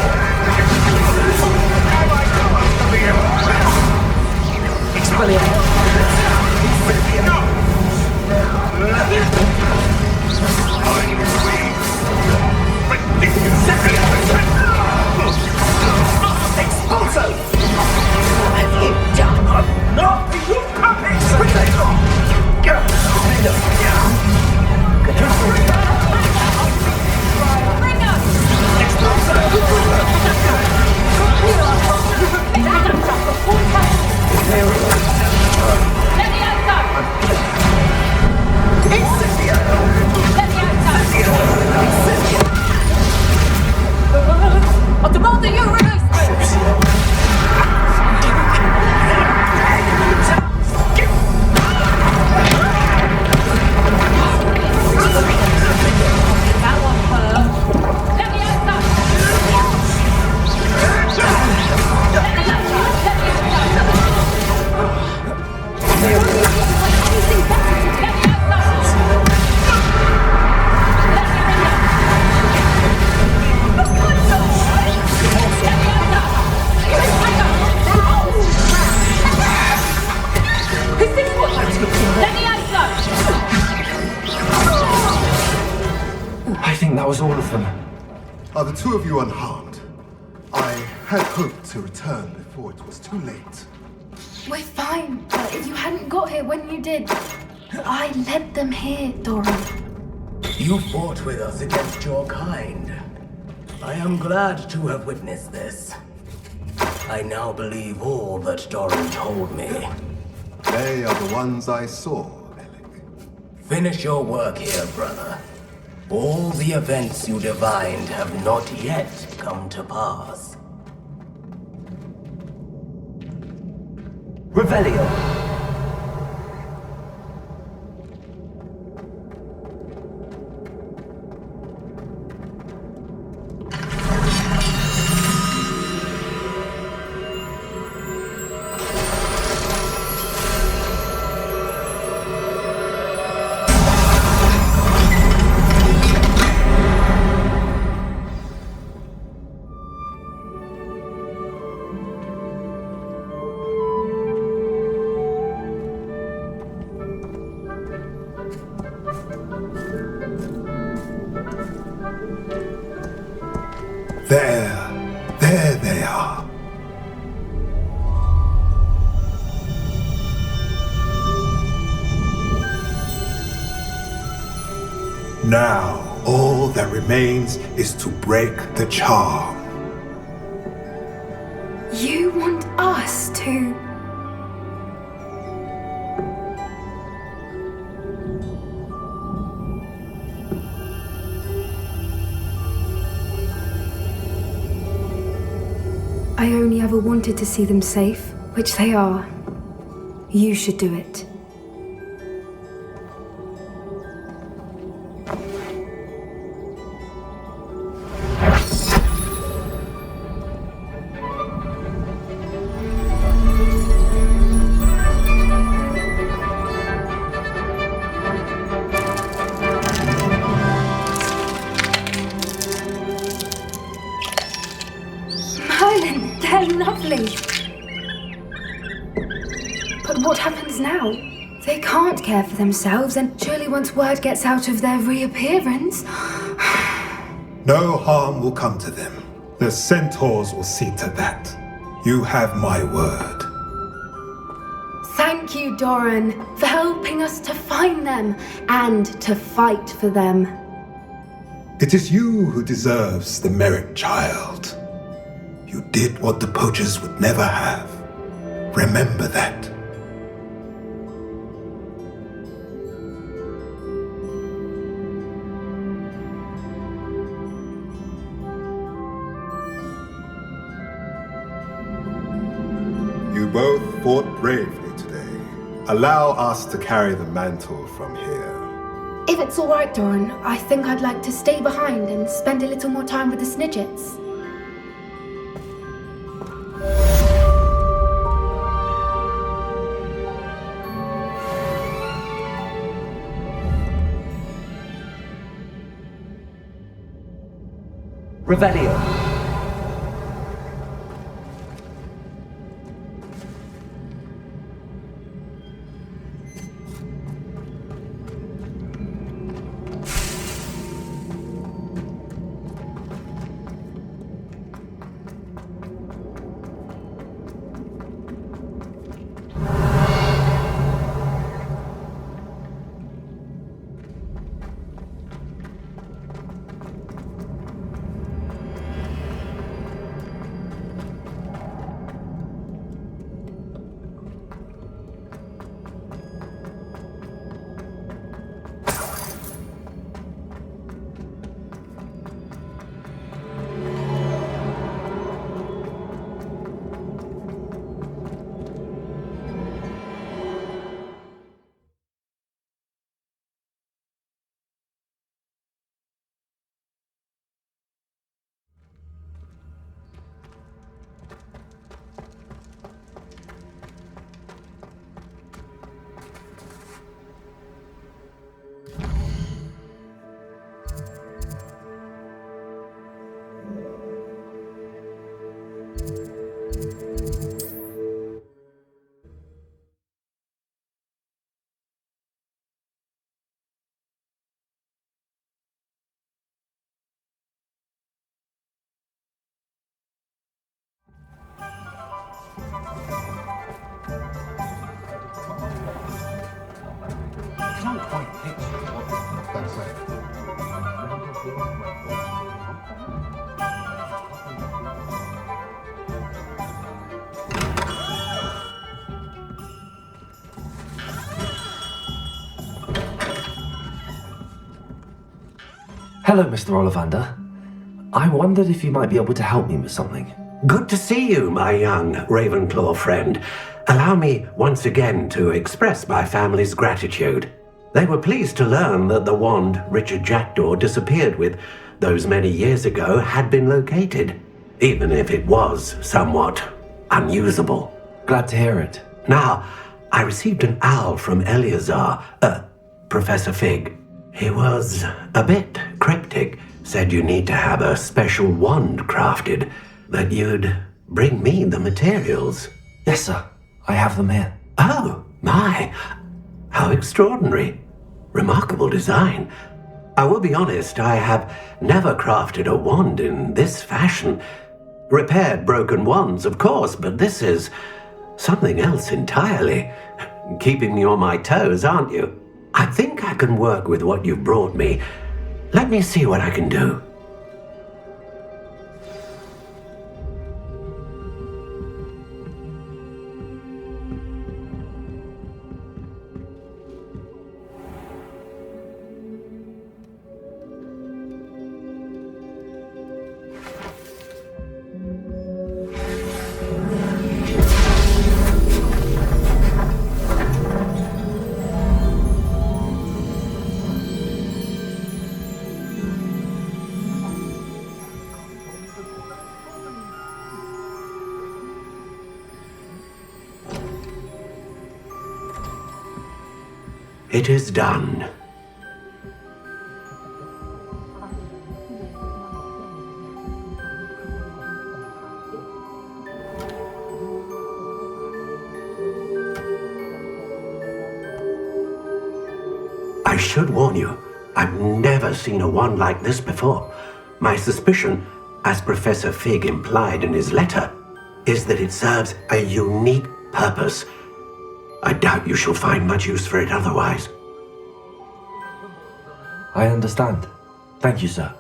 Speaker 1: I think that was all of them.
Speaker 10: Are the two of you unharmed? I had hoped to return before it was too late.
Speaker 9: We're fine, but if you hadn't got here when you did, I led them here, Doran.
Speaker 11: You fought with us against your kind. I am glad to have witnessed this.
Speaker 12: I now believe all that Doran told me.
Speaker 10: They are the ones I saw, Alec.
Speaker 12: Finish your work here, brother. All the events you divined have not yet come to pass.
Speaker 1: Revelio.
Speaker 10: There they are. Now, all that remains is to break the charm.
Speaker 9: You want us to... I only ever wanted to see them safe, which they are. You should do it. They're lovely. But what happens now? They can't care for themselves, and surely once word gets out of their reappearance...
Speaker 10: No harm will come to them. The centaurs will see to that. You have my word.
Speaker 9: Thank you, Doran, for helping us to find them and to fight for them.
Speaker 10: It is you who deserves the merit, child. You did what the poachers would never have. Remember that. You both fought bravely today. Allow us to carry the mantle from here.
Speaker 9: If it's all right, Doran, I think I'd like to stay behind and spend a little more time with the Snidgets.
Speaker 1: Revelio. Hello, Mr. Ollivander. I wondered if you might be able to help me with something.
Speaker 7: Good to see you, my young Ravenclaw friend. Allow me once again to express my family's gratitude. They were pleased to learn that the wand Richard Jackdaw disappeared with those many years ago had been located, even if it was somewhat unusable.
Speaker 1: Glad to hear it.
Speaker 7: Now, I received an owl from Eleazar, Professor Fig. He was a bit cryptic, said you need to have a special wand crafted, that you'd bring me the materials.
Speaker 1: Yes, sir. I have them here.
Speaker 7: Oh, my. How extraordinary. Remarkable design. I will be honest, I have never crafted a wand in this fashion. Repaired broken wands, of course, but this is something else entirely. Keeping me on my toes, aren't you? I think I can work with what you've brought me. Let me see what I can do. It is done. I should warn you, I've never seen a wand like this before. My suspicion, as Professor Fig implied in his letter, is that it serves a unique purpose. I doubt you shall find much use for it otherwise.
Speaker 1: I understand. Thank you, sir.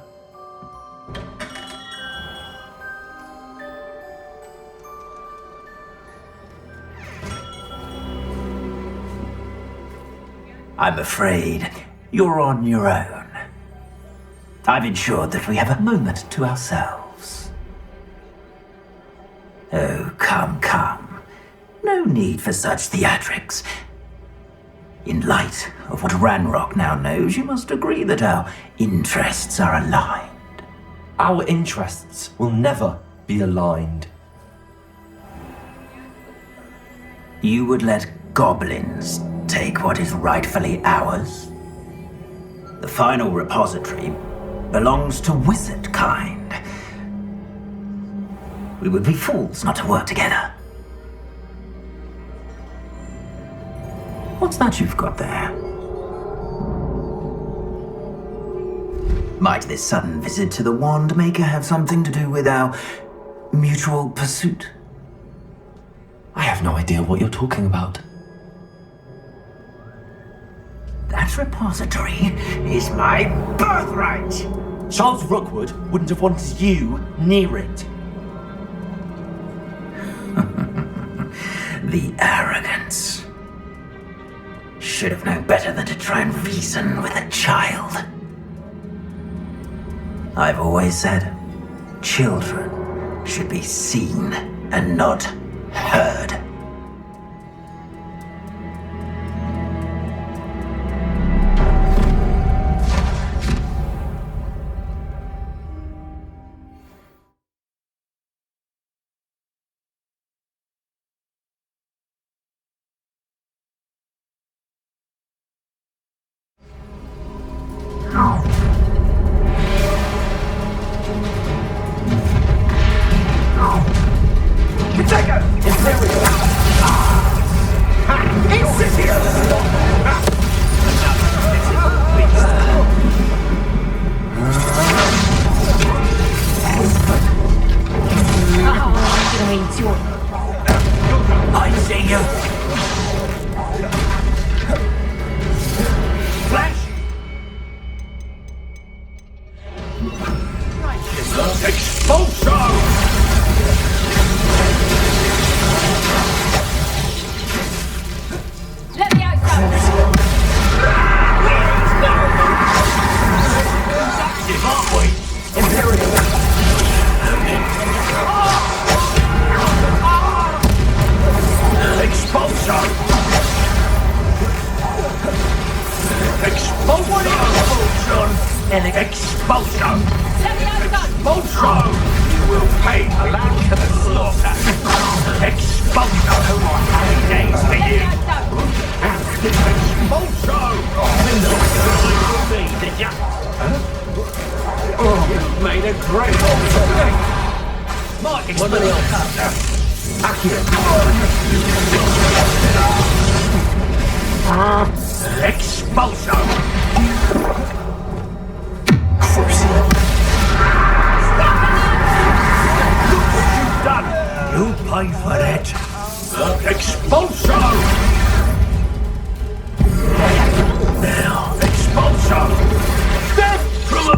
Speaker 13: I'm afraid you're on your own. I've ensured that we have a moment to ourselves. Oh, come, come. No need for such theatrics. In light of what Ranrock now knows, you must agree that our interests are aligned.
Speaker 1: Our interests will never be aligned.
Speaker 13: You would let goblins take what is rightfully ours? The final repository belongs to wizard kind. We would be fools not to work together. What's that you've got there? Might this sudden visit to the Wand Maker have something to do with our mutual pursuit?
Speaker 1: I have no idea what you're talking about.
Speaker 13: That repository is my birthright!
Speaker 1: Charles Rookwood wouldn't have wanted you near it.
Speaker 13: The arrogance. Should have known better than to try and reason with a child. I've always said, children should be seen and not heard.
Speaker 5: Action! Expulsion! Expulsion! You will pay the land to the slaughter! Expulsion! No more happy days for you! Expulsion! Me, did ya? Oh, you've made a great mistake! Mark, expulsion! Expulsion! Look what you've done! You pay for it! Expulsion! Now, expulsion! Death from a...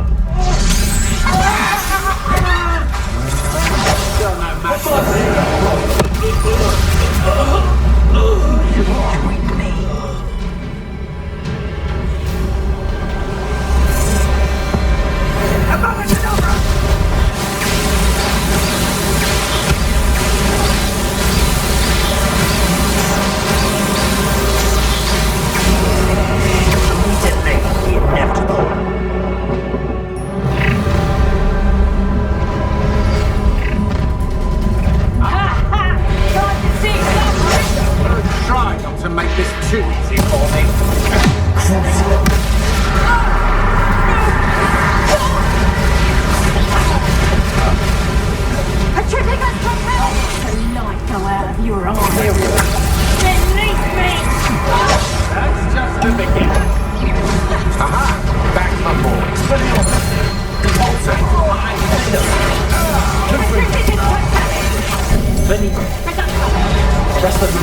Speaker 5: Try not to make this too easy for me.
Speaker 14: A terrific propel! The light go out of your eyes. Release me!
Speaker 5: That's just the beginning. Aha! Back for more.
Speaker 12: Rest of the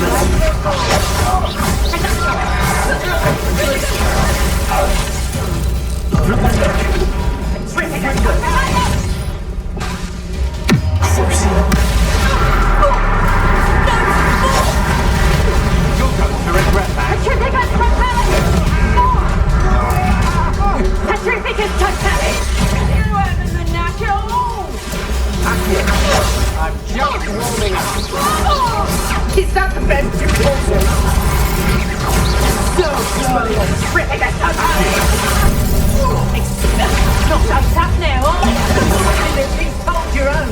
Speaker 5: You're going to regret that. I'm just warming up.
Speaker 14: Is that the best you can do? So slow! Terrific Not so tough now, are you? At least hold your own.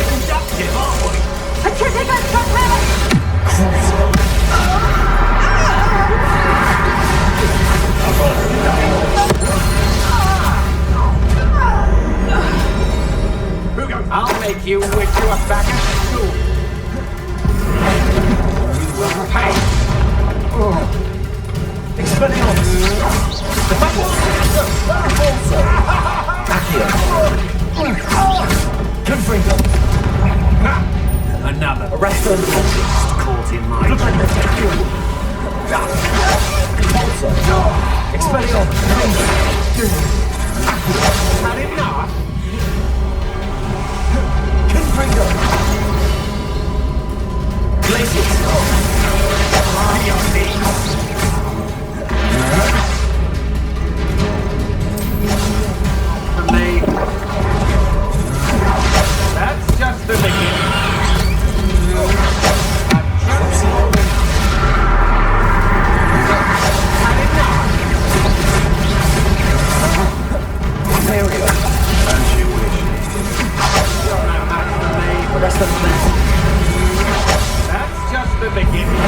Speaker 5: Conductive, aren't we?
Speaker 14: A terrific propel!
Speaker 5: I'll make you wish you were back at school. You will pay.
Speaker 12: Expelliarmus! The battle! Confringo!
Speaker 5: Another.
Speaker 12: Arrest the
Speaker 5: Caught in my...
Speaker 12: Expelliarmus!
Speaker 5: Had enough?
Speaker 12: Confringo! Glacius!
Speaker 5: For me. That's just the beginning.
Speaker 12: Rest of the
Speaker 5: That's just the beginning.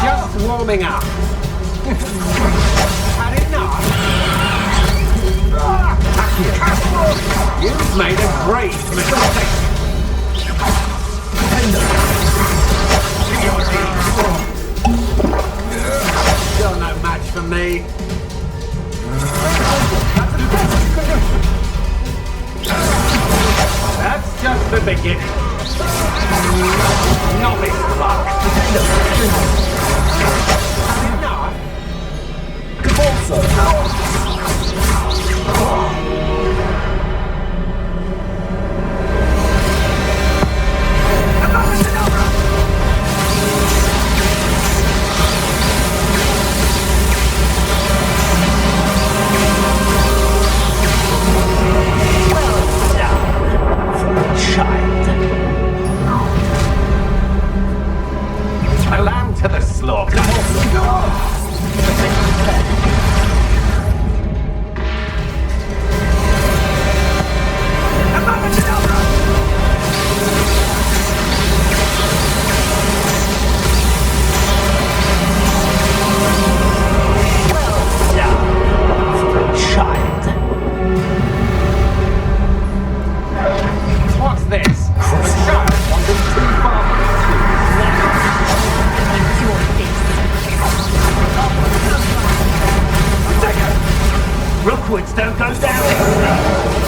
Speaker 5: Just warming up. Had enough? You've made a great mistake. Still no match for me. That's just the beginning. Novice luck. Enough? Rookwoods don't go down easy.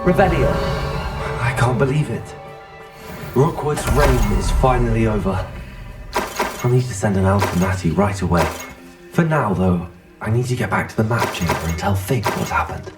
Speaker 1: Revelio. I can't believe it. Rookwood's reign is finally over. I'll need to send an elf to Natty right away. For now, though, I need to get back to the map chamber and tell Fig what happened.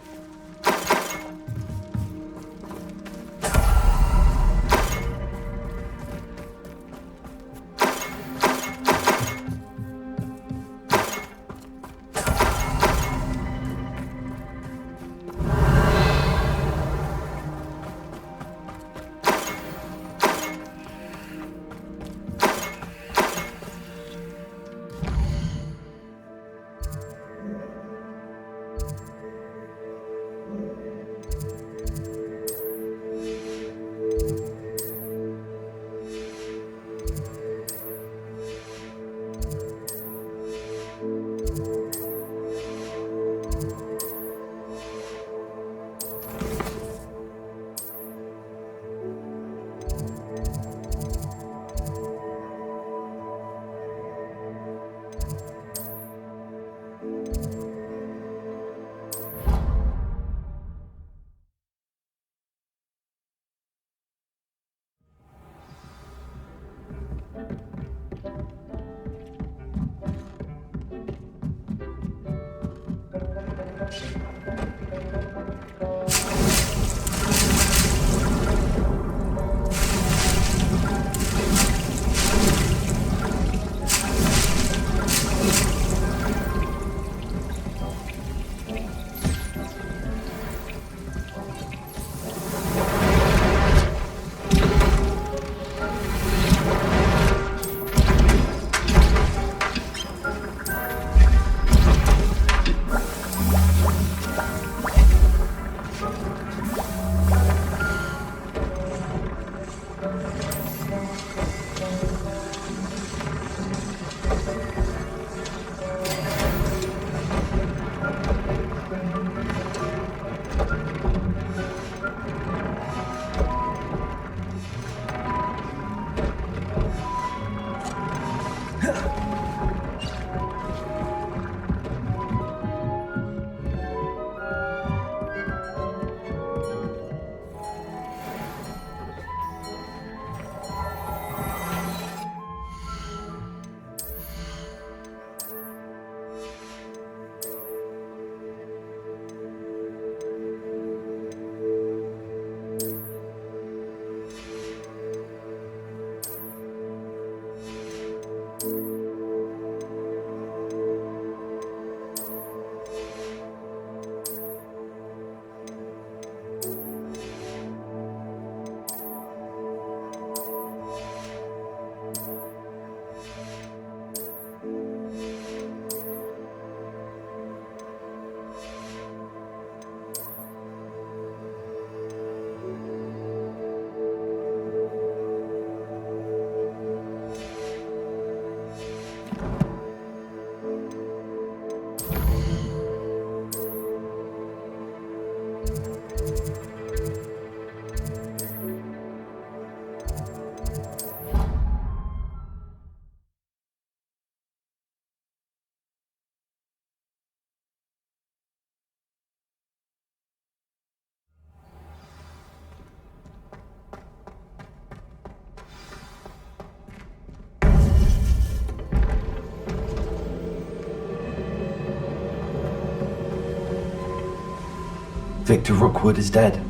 Speaker 1: Victor Rookwood is dead.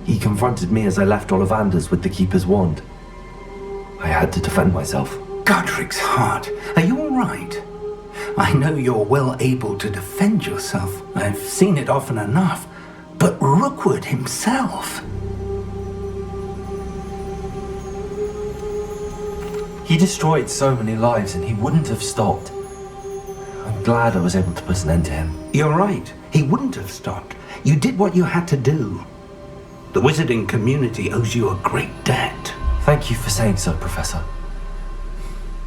Speaker 1: He confronted me as I left Ollivander's with the Keeper's wand. I had to defend myself.
Speaker 6: Godric's heart, are you all right? I know you're well able to defend yourself. I've seen it often enough. But Rookwood himself...
Speaker 1: He destroyed so many lives and he wouldn't have stopped. I'm glad I was able to put an end to him.
Speaker 6: You're right. He wouldn't have stopped. You did what you had to do. The wizarding community owes you a great debt.
Speaker 1: Thank you for saying so, Professor.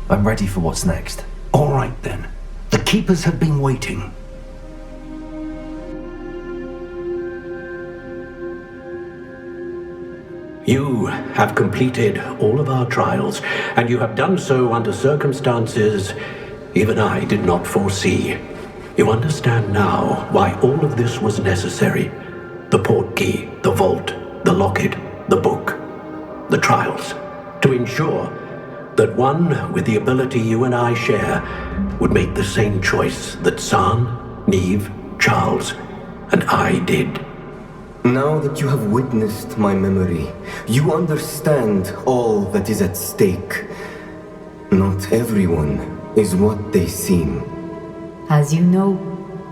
Speaker 1: I'm ready for what's next.
Speaker 6: All right, then. The Keepers have been waiting.
Speaker 7: You have completed all of our trials, and you have done so under circumstances even I did not foresee. You understand now why all of this was necessary. The portkey, the vault, the locket, the book, the trials, to ensure that one with the ability you and I share would make the same choice that San, Neve, Charles, and I did.
Speaker 8: Now that you have witnessed my memory, you understand all that is at stake. Not everyone is what they seem.
Speaker 15: As you know,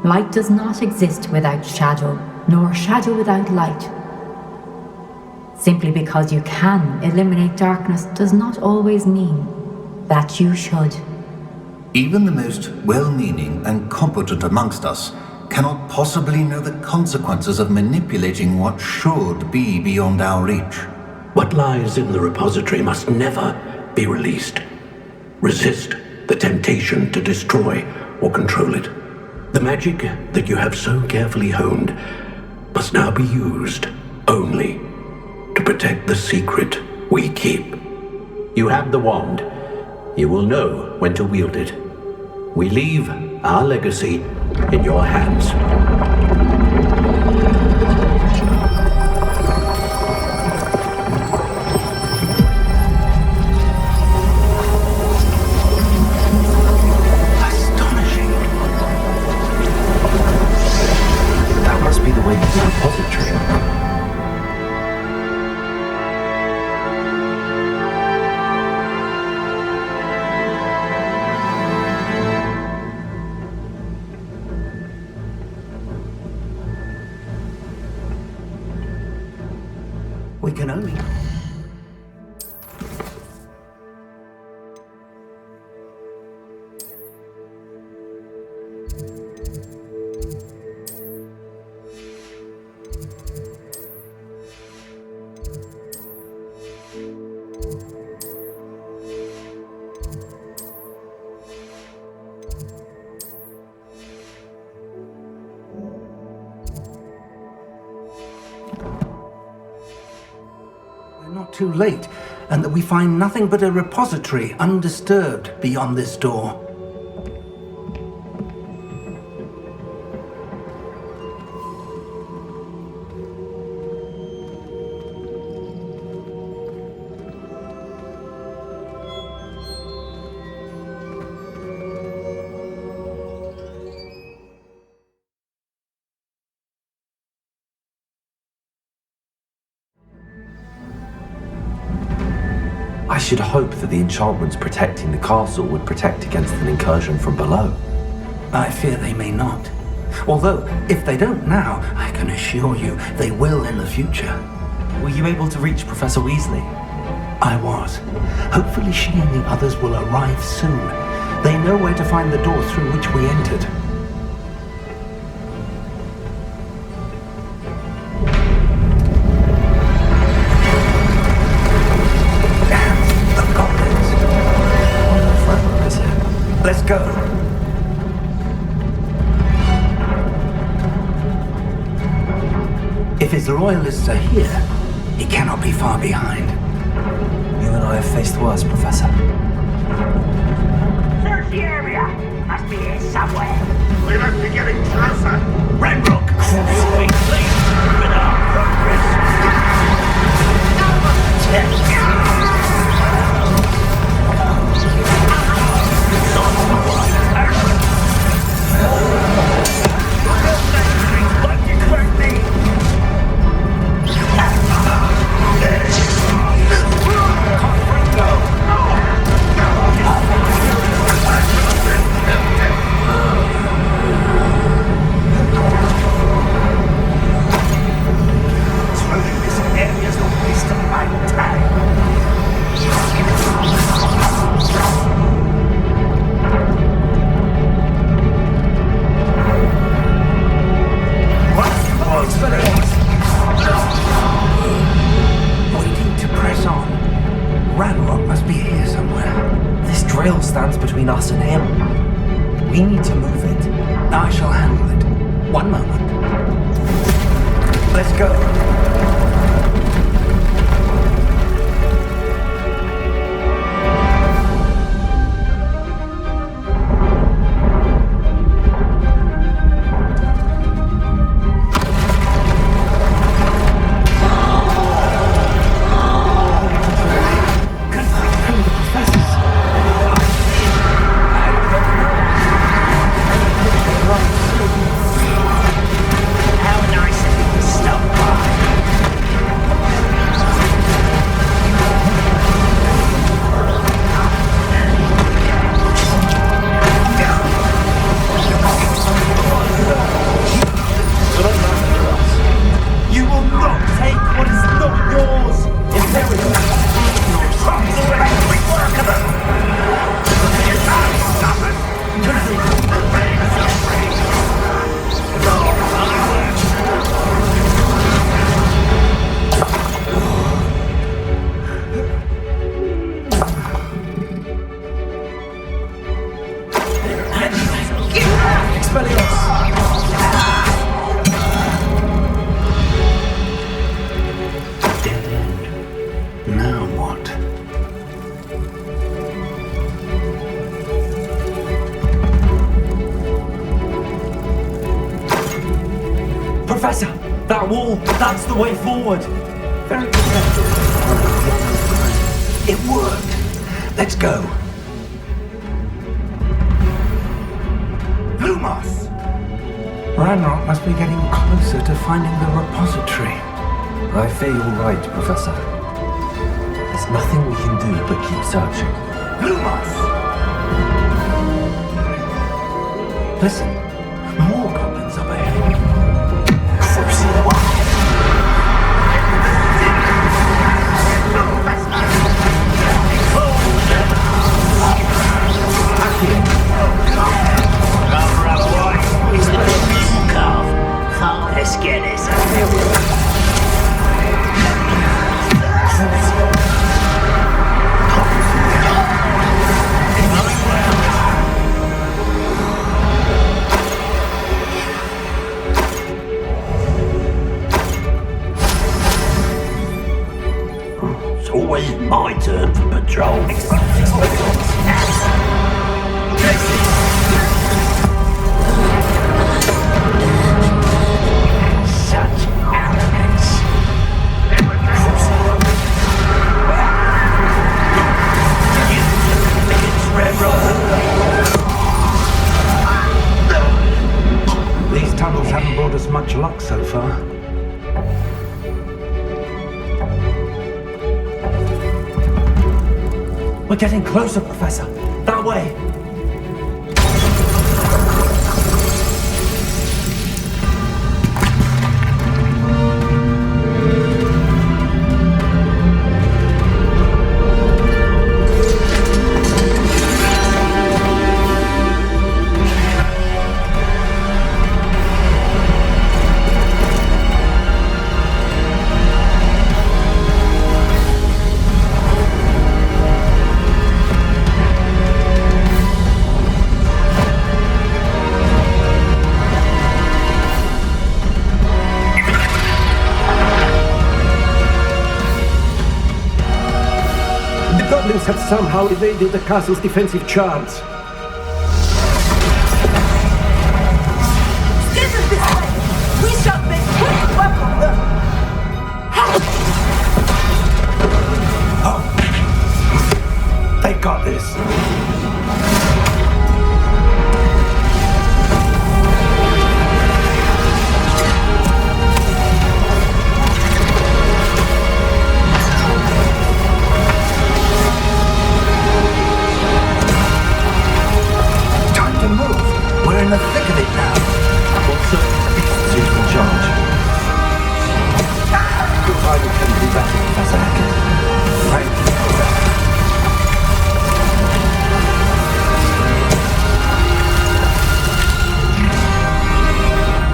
Speaker 15: light does not exist without shadow, nor shadow without light. Simply because you can eliminate darkness does not always mean that you should.
Speaker 13: Even the most well-meaning and competent amongst us cannot possibly know the consequences of manipulating what should be beyond our reach.
Speaker 7: What lies in the repository must never be released. Resist the temptation to destroy or control it. The magic that you have so carefully honed must now be used only to protect the secret we keep. You have the wand. You will know when to wield it. We leave our legacy in your hands.
Speaker 1: Astonishing. That must be the way to the repository.
Speaker 6: We can only... not too late, and that we find nothing but a repository undisturbed beyond this door.
Speaker 1: I should hope that the enchantments protecting the castle would protect against an incursion from below.
Speaker 6: I fear they may not. Although, if they don't now, I can assure you they will in the future.
Speaker 1: Were you able to reach Professor Weasley?
Speaker 6: I was. Hopefully she and the others will arrive soon. They know where to find the door through which we entered. Let's go. If his loyalists are here, he cannot be far behind.
Speaker 1: You and I have faced worse, Professor.
Speaker 5: Search the area. Must be here somewhere. We must be getting closer. Renbrook, you'll be pleased with our progress.
Speaker 6: You need to move it. I shall handle it. One moment. Let's go. Now what?
Speaker 1: Professor! That wall! That's the way forward!
Speaker 6: Very good. It worked. Let's go. Lumos! Ranrock must be getting closer to finding the repository.
Speaker 1: I fear you're right, Professor. There's nothing we can do but keep searching.
Speaker 6: Lumos! Listen, more goblins up ahead.
Speaker 12: Let's get this.
Speaker 13: It's always my turn for patrol.
Speaker 12: Such arrogance.
Speaker 6: These tunnels haven't brought us much luck so far.
Speaker 1: We're getting closer, Professor. That way.
Speaker 7: The goblins have somehow evaded the castle's defensive charms.
Speaker 2: This is this way! We shall make quick work of them!
Speaker 6: They got this. Time to move. We're in the thick of it now.
Speaker 1: Also, beasts who's in charge. I couldn't do better, Professor Hackett.
Speaker 6: Right.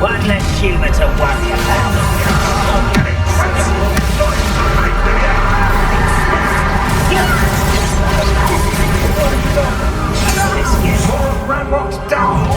Speaker 12: One less humour to worry about.
Speaker 6: Ranrock's down.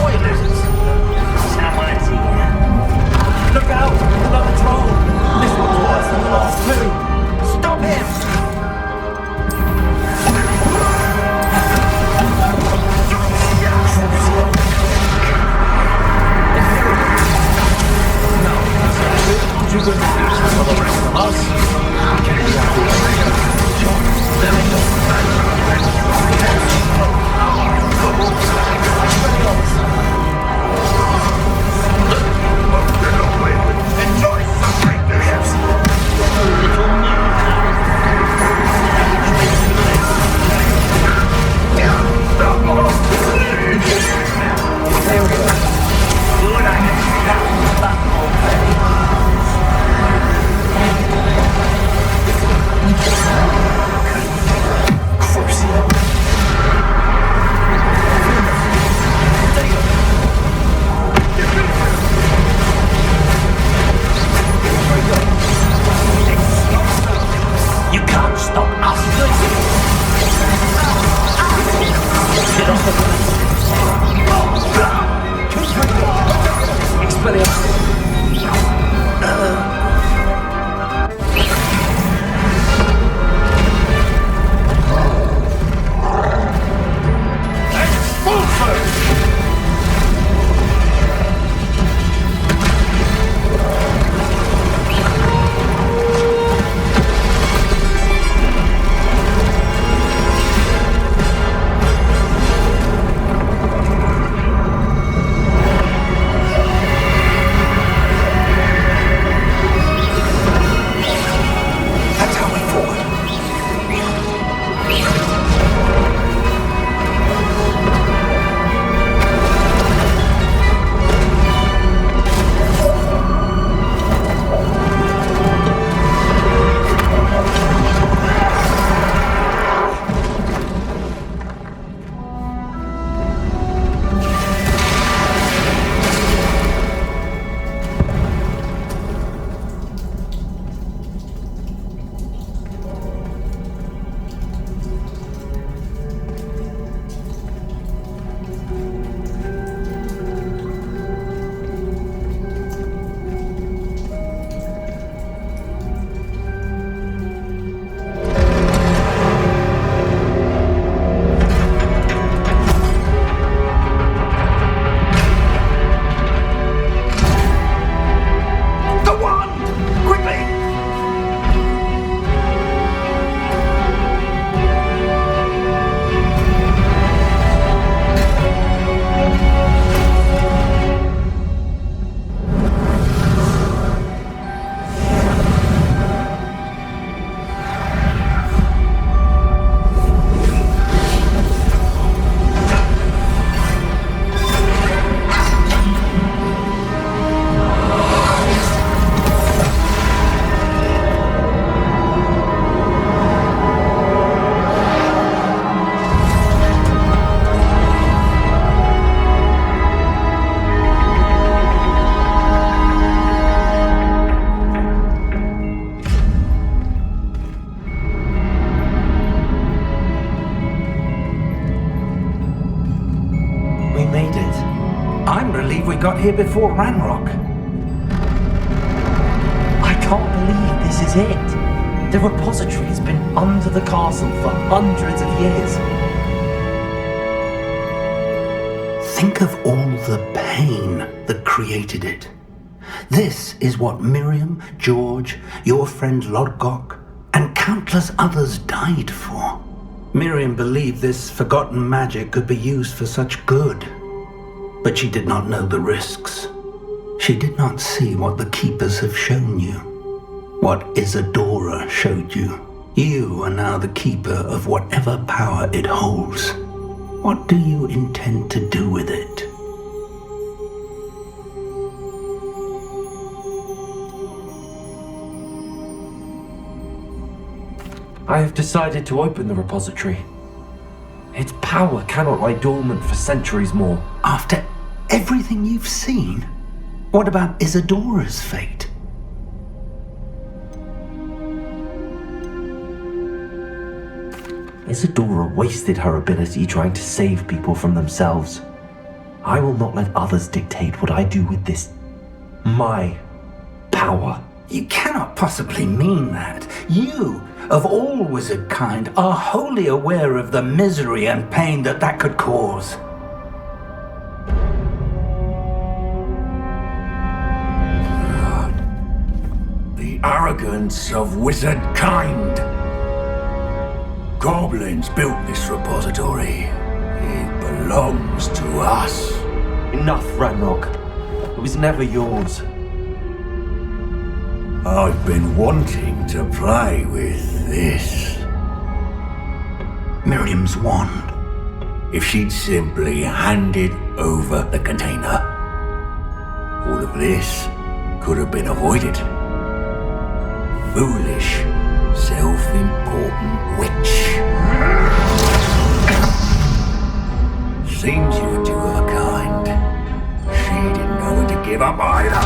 Speaker 6: I'm relieved we got here before Ranrock.
Speaker 1: I can't believe this is it. The repository has been under the castle for hundreds of years.
Speaker 6: Think of all the pain that created it. This is what Miriam, George, your friend Lodgok, and countless others died for. Miriam believed this forgotten magic could be used for such good, but she did not know the risks. She did not see what the Keepers have shown you, what Isadora showed you. You are now the Keeper of whatever power it holds. What do you intend to do with it?
Speaker 1: I have decided to open the repository. Its power cannot lie dormant for centuries more.
Speaker 6: After everything you've seen, what about Isadora's fate?
Speaker 1: Isadora wasted her ability trying to save people from themselves. I will not let others dictate what I do with this. My power.
Speaker 6: You cannot possibly mean that. You, of all wizard kind, are wholly aware of the misery and pain that could cause.
Speaker 5: The arrogance of wizard kind. Goblins built this repository. It belongs to us.
Speaker 1: Enough, Ranrock. It was never yours.
Speaker 5: I've been wanting to play with this.
Speaker 6: Miriam's wand.
Speaker 5: If she'd simply handed over the container, all of this could have been avoided. Foolish, self-important witch. Seems you were two of a kind. She didn't know when to give up either.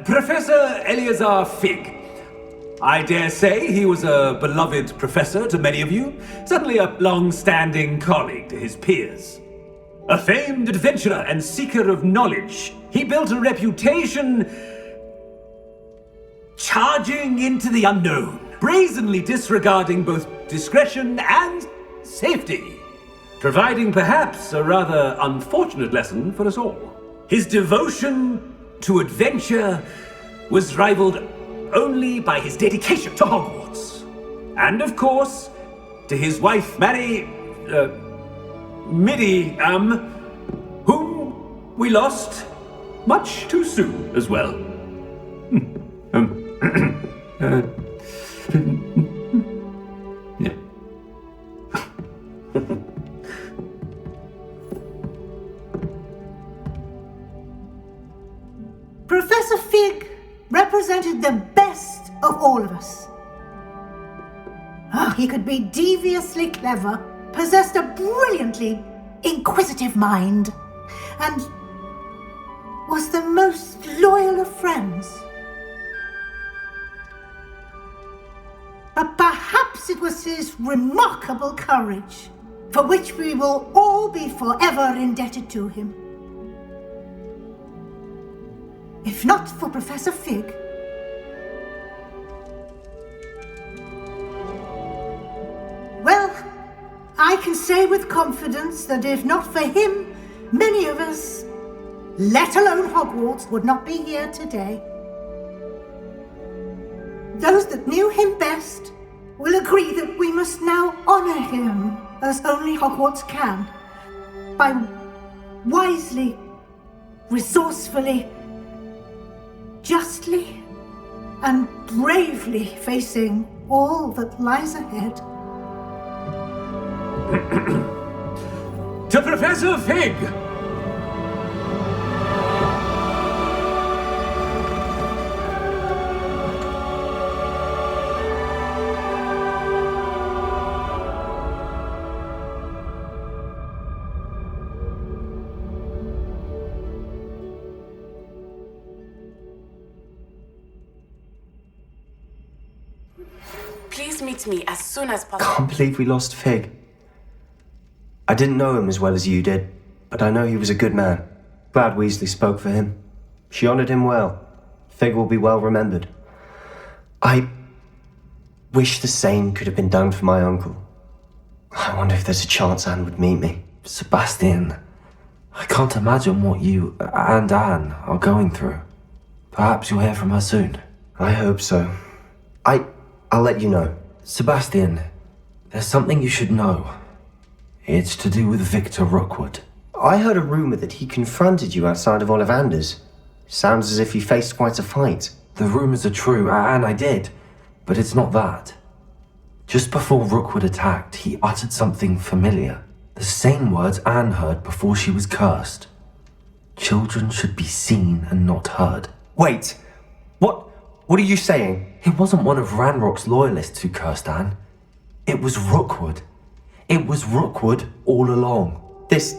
Speaker 5: Professor Eleazar Fig. I dare say he was a beloved professor to many of you, certainly a long-standing colleague to his peers. A famed adventurer and seeker of knowledge, he built a reputation charging into the unknown, brazenly disregarding both discretion and safety, providing perhaps a rather unfortunate lesson for us all. His devotion to adventure was rivaled only by his dedication to Hogwarts. And of course, to his wife, Middy, whom we lost much too soon as well. Yeah.
Speaker 16: Professor Fig represented the best of all of us. He could be deviously clever, possessed a brilliantly inquisitive mind, and was the most loyal of friends. But perhaps it was his remarkable courage, for which we will all be forever indebted to him. If not for Professor Fig, well, I can say with confidence that if not for him, many of us, let alone Hogwarts, would not be here today. Those that knew him best will agree that we must now honor him as only Hogwarts can, by wisely, resourcefully, justly, and bravely facing all that lies ahead.
Speaker 5: To Professor Fig!
Speaker 2: Please meet me as soon as possible.
Speaker 4: Can't believe we lost Fig. I didn't know him as well as you did, but I know he was a good man. Glad Weasley spoke for him. She honoured him well. Fig will be well remembered. I wish the same could have been done for my uncle. I wonder if there's a chance Anne would meet me.
Speaker 1: Sebastian, I can't imagine what you and Anne are going through. Perhaps you'll hear from her soon.
Speaker 4: I hope so. I'll let you know.
Speaker 1: Sebastian, there's something you should know. It's to do with Victor Rookwood.
Speaker 4: I heard a rumour that he confronted you outside of Ollivander's. Sounds as if he faced quite a fight.
Speaker 1: The rumours are true, and I did, but it's not that. Just before Rookwood attacked, he uttered something familiar. The same words Anne heard before she was cursed. Children should be seen and not heard.
Speaker 4: Wait, what are you saying?
Speaker 1: It wasn't one of Ranrock's loyalists who cursed Anne. It was Rookwood. It was Rookwood all along.
Speaker 4: This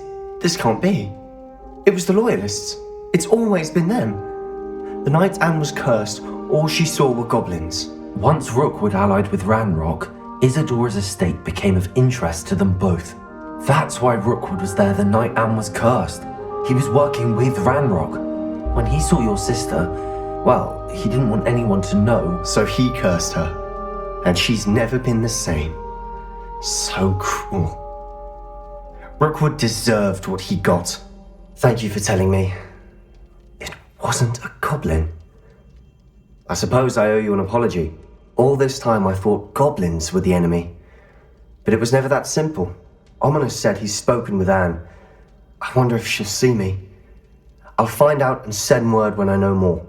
Speaker 4: can't be. It was the loyalists. It's always been them. The night Anne was cursed, all she saw were goblins.
Speaker 1: Once Rookwood allied with Ranrock, Isadora's estate became of interest to them both. That's why Rookwood was there the night Anne was cursed. He was working with Ranrock. When he saw your sister, well, he didn't want anyone to know.
Speaker 4: So he cursed her. And she's never been the same. So cruel. Rookwood deserved what he got. Thank you for telling me. It wasn't a goblin. I suppose I owe you an apology. All this time I thought goblins were the enemy. But it was never that simple. Ominous said he's spoken with Anne. I wonder if she'll see me. I'll find out and send word when I know more.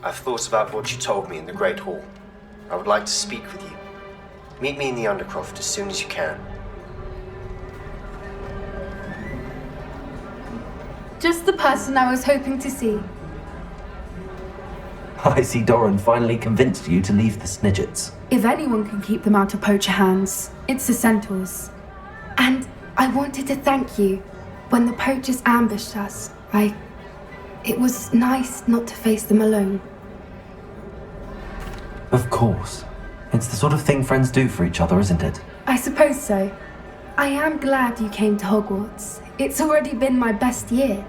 Speaker 4: I've thought about what you told me in the Great Hall. I would like to speak with you. Meet me in the Undercroft as soon as you can.
Speaker 9: Just the person I was hoping to see.
Speaker 1: I see Doran finally convinced you to leave the Snidgets.
Speaker 9: If anyone can keep them out of poacher hands, it's the centaurs. And I wanted to thank you. When the poachers ambushed us, it was nice not to face them alone.
Speaker 1: Of course. It's the sort of thing friends do for each other, isn't it?
Speaker 9: I suppose so. I am glad you came to Hogwarts. It's already been my best year.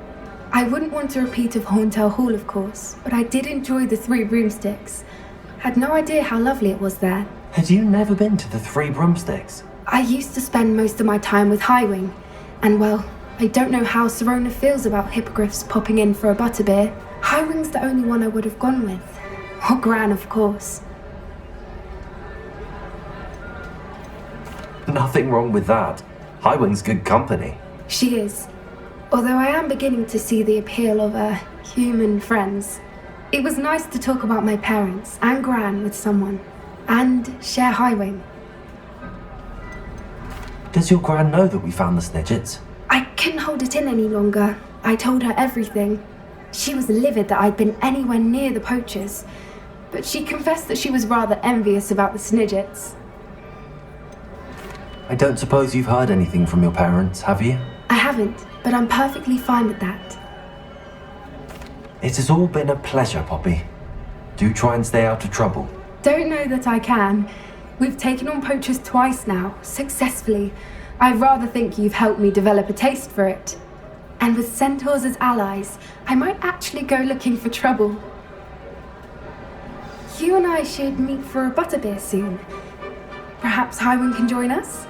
Speaker 9: I wouldn't want a repeat of Horntail Hall, of course, but I did enjoy the Three Broomsticks. Had no idea how lovely it was there.
Speaker 1: Had you never been to the Three Broomsticks?
Speaker 9: I used to spend most of my time with Highwing, and well, I don't know how Serona feels about hippogriffs popping in for a butterbeer. Highwing's the only one I would have gone with. Or Gran, of course.
Speaker 1: Nothing wrong with that. Highwing's good company.
Speaker 9: She is. Although I am beginning to see the appeal of human friends. It was nice to talk about my parents and Gran with someone. And share Highwing.
Speaker 1: Does your Gran know that we found the Snidgets?
Speaker 9: I couldn't hold it in any longer. I told her everything. She was livid that I'd been anywhere near the poachers. But she confessed that she was rather envious about the Snidgets.
Speaker 1: I don't suppose you've heard anything from your parents, have you?
Speaker 9: I haven't, but I'm perfectly fine with that.
Speaker 1: It has all been a pleasure, Poppy. Do try and stay out of trouble.
Speaker 9: Don't know that I can. We've taken on poachers twice now, successfully. I rather think you've helped me develop a taste for it. And with centaurs as allies, I might actually go looking for trouble. You and I should meet for a butterbeer soon. Perhaps Highwing can join us?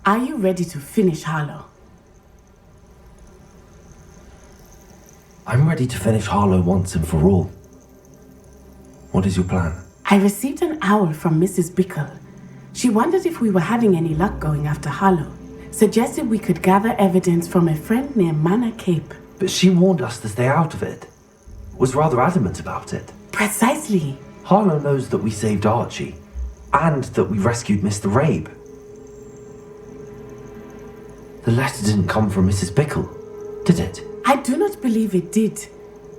Speaker 17: Are you ready to finish Harlow?
Speaker 1: I'm ready to finish Harlow once and for all. What is your plan?
Speaker 17: I received an owl from Mrs. Bickle. She wondered if we were having any luck going after Harlow. Suggested we could gather evidence from a friend near Manor Cape.
Speaker 1: But she warned us to stay out of it. Was rather adamant about it.
Speaker 17: Precisely.
Speaker 1: Harlow knows that we saved Archie. And that we rescued Mr. Rabe. The letter didn't come from Mrs. Bickle, did it?
Speaker 17: I do not believe it did.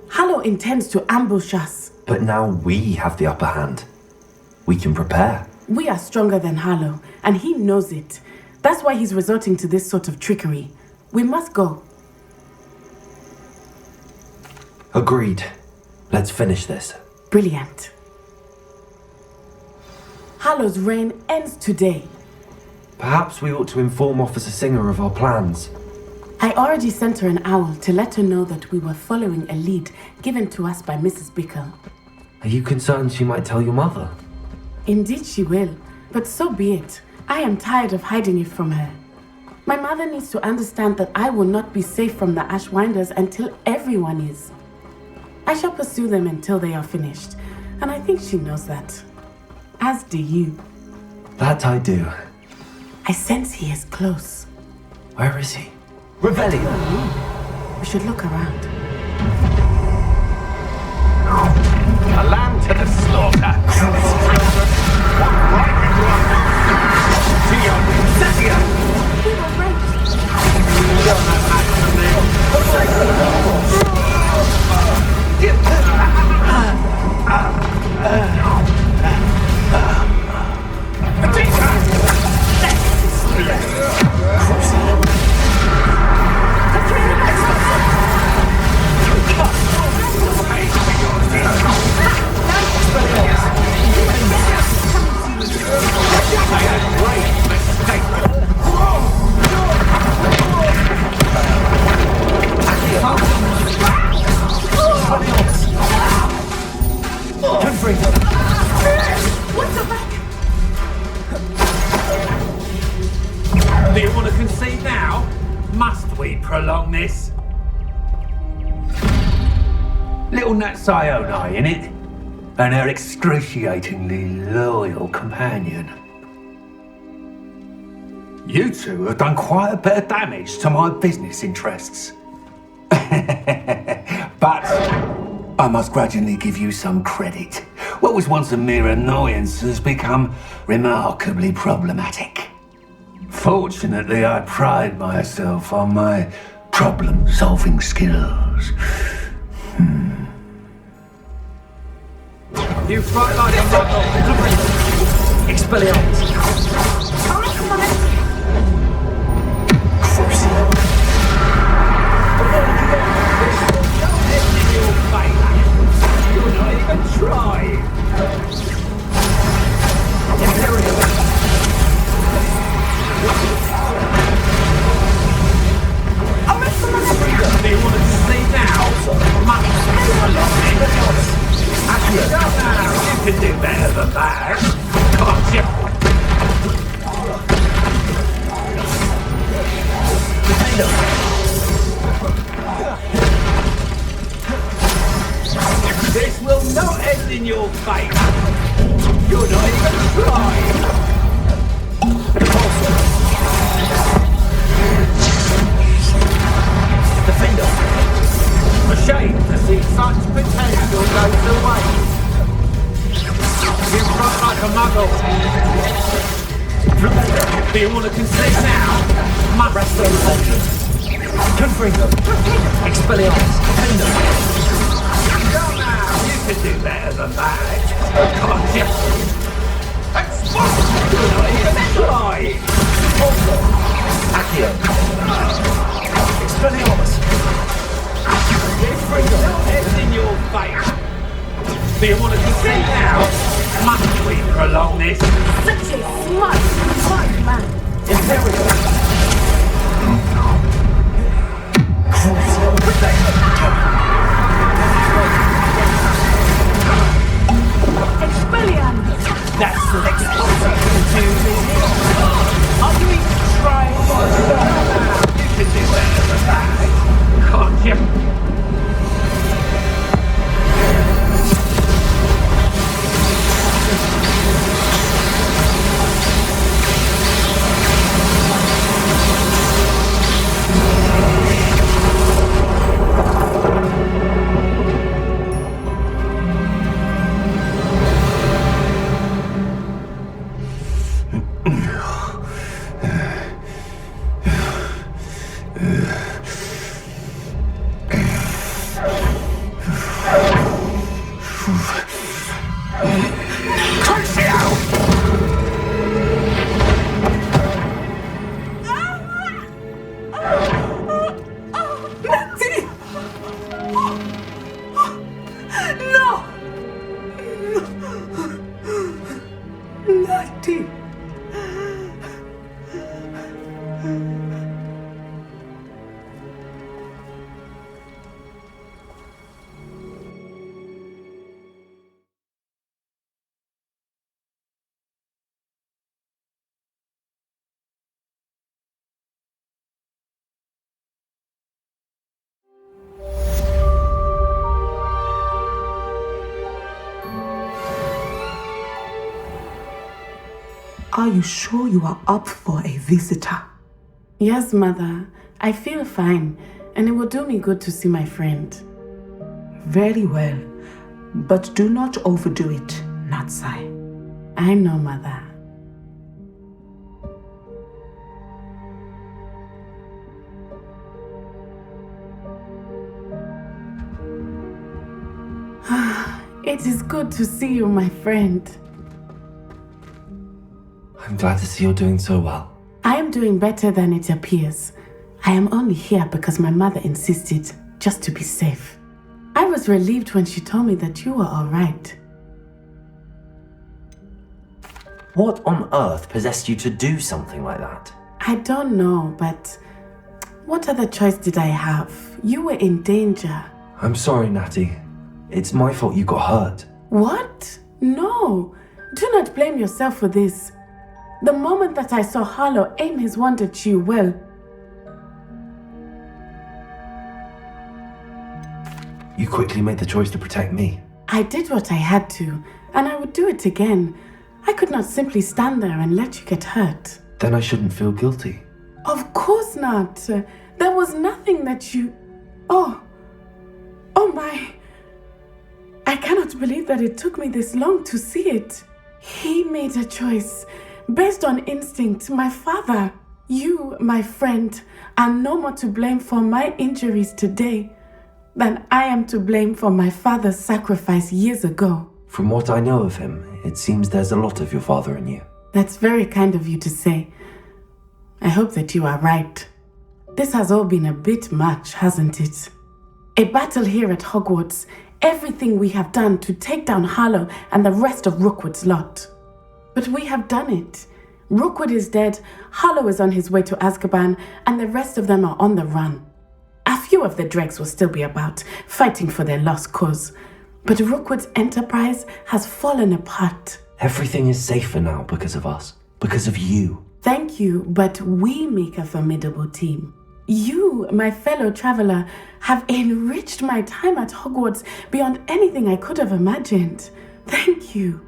Speaker 17: Harlow intends to ambush us.
Speaker 1: But now we have the upper hand. We can prepare.
Speaker 17: We are stronger than Harlow, and he knows it. That's why he's resorting to this sort of trickery. We must go.
Speaker 1: Agreed. Let's finish this.
Speaker 17: Brilliant. Harlow's reign ends today.
Speaker 1: Perhaps we ought to inform Officer Singer of our plans.
Speaker 17: I already sent her an owl to let her know that we were following a lead given to us by Mrs. Bickle.
Speaker 1: Are you concerned she might tell your mother?
Speaker 17: Indeed she will, but so be it. I am tired of hiding it from her. My mother needs to understand that I will not be safe from the Ashwinders until everyone is. I shall pursue them until they are finished, and I think she knows that. As do you.
Speaker 1: That I do.
Speaker 17: I sense he is close.
Speaker 1: Where is he?
Speaker 17: Revelio! We should look around.
Speaker 5: A lamb to the slaughter. Do you want to concede now? Must we prolong this?
Speaker 6: Little Natsione, innit? And her excruciatingly loyal companion. You two have done quite a bit of damage to my business interests. But I must grudgingly give you some credit. What was once a mere annoyance has become remarkably problematic. Fortunately, I pride myself on my problem-solving skills.
Speaker 5: You fight like a muggle.
Speaker 3: Expelliarmus.
Speaker 5: You're not even trying.
Speaker 3: Imperial.
Speaker 5: Do you want to see now? Must you can do better than that, can't you? This will not end in your fate. You're not even trying. Defender. A shame to see such potential go to waste. You fight like a muggle. Do you want to concede now? Must restoration. Confringo. Expelliarmus. Defender. Come now, you can do better than that. Can't you? You're not even trying. Accio. Expelliarmus. Confringo. It's in your face. Do you want to concede now? Must we prolong this?
Speaker 17: Such a smart man.
Speaker 5: Imperial.
Speaker 17: Expelliarmus.
Speaker 5: That's the explosive. Are you even trying? You can do better than that. Can't you?
Speaker 16: Are you sure you are up for a visitor?
Speaker 17: Yes, Mother. I feel fine, and it will do me good to see my friend.
Speaker 16: Very well, but do not overdo it, Natsai.
Speaker 17: I know, Mother. It is good to see you, my friend.
Speaker 1: I'm glad to see you're doing so well.
Speaker 17: I am doing better than it appears. I am only here because my mother insisted, just to be safe. I was relieved when she told me that you were all right.
Speaker 1: What on earth possessed you to do something like that?
Speaker 17: I don't know, but what other choice did I have? You were in danger.
Speaker 1: I'm sorry, Natty. It's my fault you got hurt.
Speaker 17: What? No. Do not blame yourself for this. The moment that I saw Harlow aim his wand at you, well...
Speaker 1: You quickly made the choice to protect me.
Speaker 17: I did what I had to, and I would do it again. I could not simply stand there and let you get hurt.
Speaker 1: Then I shouldn't feel guilty.
Speaker 17: Of course not. There was nothing that you... Oh my... I cannot believe that it took me this long to see it. He made a choice based on instinct. My father, you, my friend, are no more to blame for my injuries today than I am to blame for my father's sacrifice years ago.
Speaker 1: From what I know of him, it seems there's a lot of your father in you.
Speaker 17: That's very kind of you to say. I hope that you are right. This has all been a bit much, hasn't it? A battle here at Hogwarts, everything we have done to take down Harlow and the rest of Rookwood's lot. But we have done it. Rookwood is dead, Harlow is on his way to Azkaban, and the rest of them are on the run. A few of the dregs will still be about, fighting for their lost cause. But Rookwood's enterprise has fallen apart.
Speaker 1: Everything is safer now because of us. Because of you.
Speaker 17: Thank you, but we make a formidable team. You, my fellow traveler, have enriched my time at Hogwarts beyond anything I could have imagined. Thank you.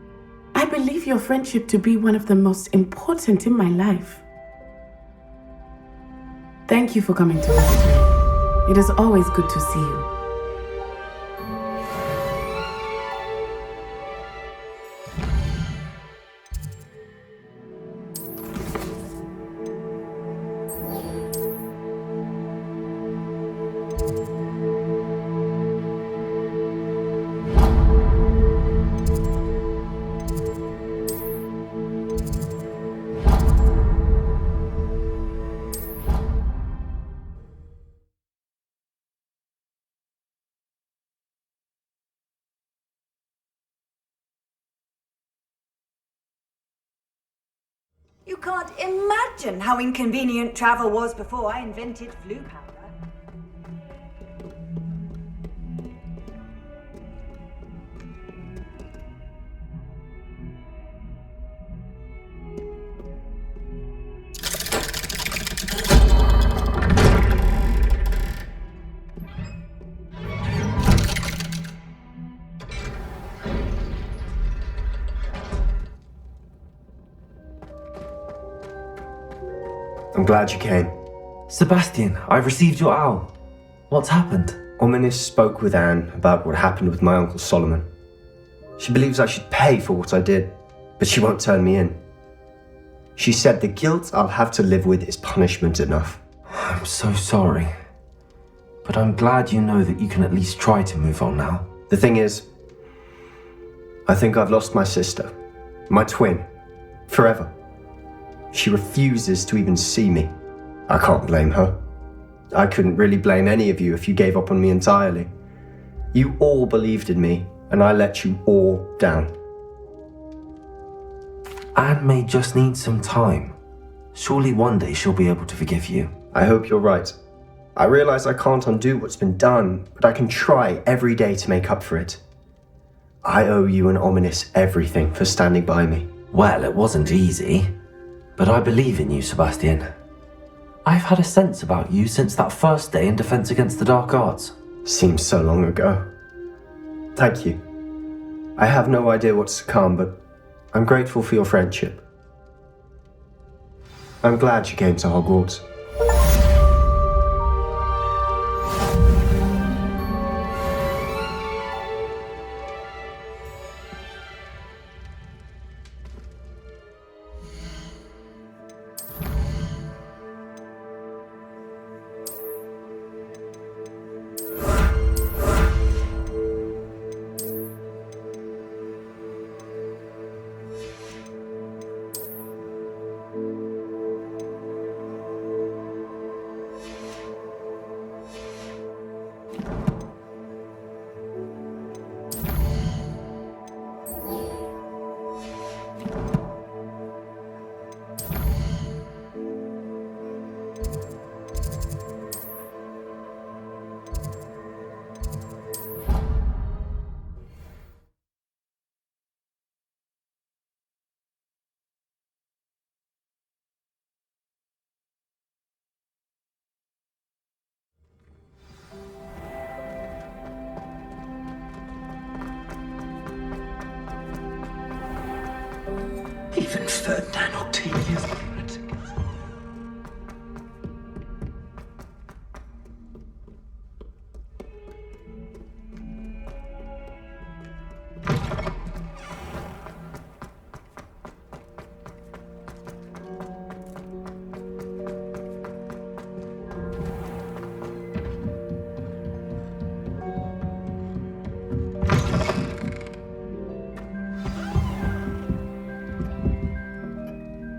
Speaker 17: I believe your friendship to be one of the most important in my life. Thank you for coming to visit me. It is always good to see you.
Speaker 18: You can't imagine how inconvenient travel was before I invented flu powder.
Speaker 4: I'm glad you came.
Speaker 1: Sebastian, I've received your owl. What's happened?
Speaker 4: Ominis spoke with Anne about what happened with my Uncle Solomon. She believes I should pay for what I did, but she won't turn me in. She said the guilt I'll have to live with is punishment enough.
Speaker 1: I'm so sorry. But I'm glad you know that you can at least try to move on now.
Speaker 4: The thing is, I think I've lost my sister, my twin, forever. She refuses to even see me. I can't blame her. I couldn't really blame any of you if you gave up on me entirely. You all believed in me, and I let you all down.
Speaker 1: Anne may just need some time. Surely one day she'll be able to forgive you.
Speaker 4: I hope you're right. I realize I can't undo what's been done, but I can try every day to make up for it. I owe you and Ominis everything for standing by me.
Speaker 1: Well, it wasn't easy. But I believe in you, Sebastian. I've had a sense about you since that first day in Defense Against the Dark Arts.
Speaker 4: Seems so long ago. Thank you. I have no idea what's to come, but I'm grateful for your friendship. I'm glad you came to Hogwarts.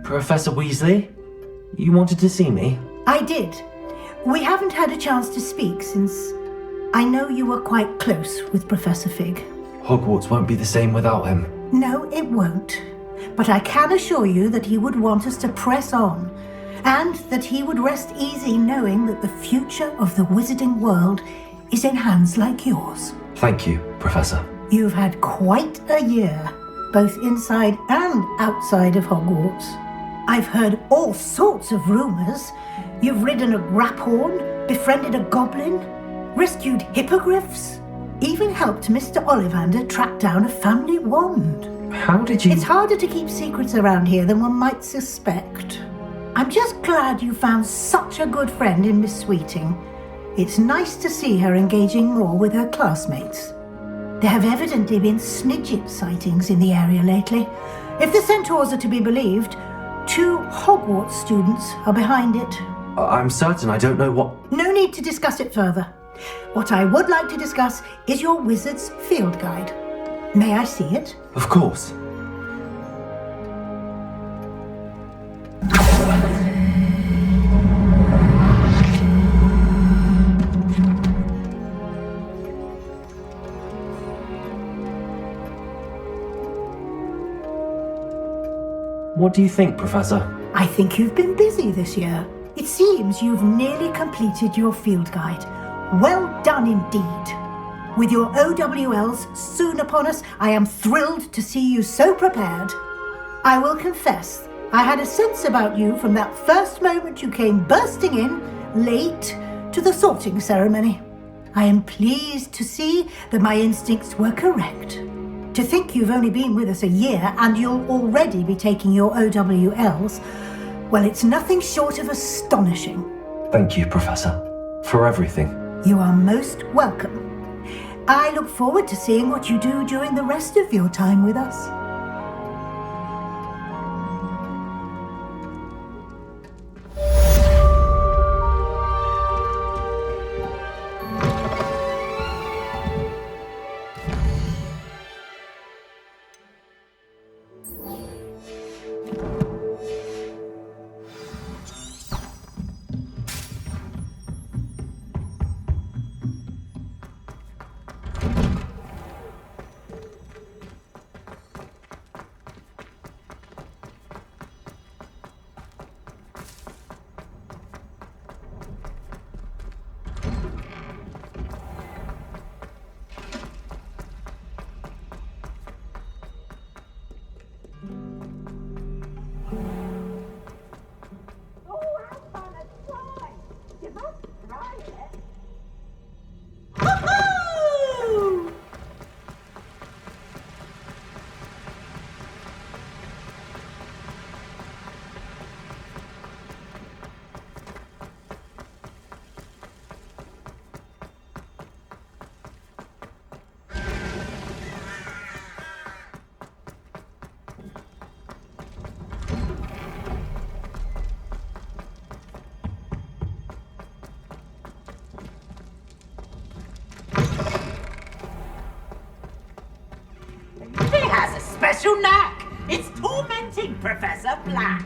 Speaker 1: Professor Weasley, you wanted to see me?
Speaker 16: I did. We haven't had a chance to speak since I know you were quite close with Professor Fig.
Speaker 1: Hogwarts won't be the same without him.
Speaker 16: No, it won't. But I can assure you that he would want us to press on, and that he would rest easy knowing that the future of the wizarding world is in hands like yours.
Speaker 1: Thank you, Professor.
Speaker 16: You've had quite a year, both inside and outside of Hogwarts. I've heard all sorts of rumors. You've ridden a graphorn, befriended a goblin, rescued hippogriffs, even helped Mr. Ollivander track down a family wand.
Speaker 1: How did you...
Speaker 16: It's harder to keep secrets around here than one might suspect. I'm just glad you found such a good friend in Miss Sweeting. It's nice to see her engaging more with her classmates. There have evidently been Snidget sightings in the area lately. If the centaurs are to be believed, 2 Hogwarts students are behind it.
Speaker 1: I'm certain I don't know what...
Speaker 16: No need to discuss it further. What I would like to discuss is your wizard's field guide. May I see it?
Speaker 1: Of course. What do you think, Professor?
Speaker 16: I think you've been busy this year. It seems you've nearly completed your field guide. Well done indeed. With your OWLs soon upon us, I am thrilled to see you so prepared. I will confess, I had a sense about you from that first moment you came bursting in, late, to the sorting ceremony. I am pleased to see that my instincts were correct. To think you've only been with us a year and you'll already be taking your OWLs, well, it's nothing short of astonishing.
Speaker 1: Thank you, Professor, for everything.
Speaker 16: You are most welcome. I look forward to seeing what you do during the rest of your time with us.
Speaker 19: Special knack! It's tormenting Professor Black!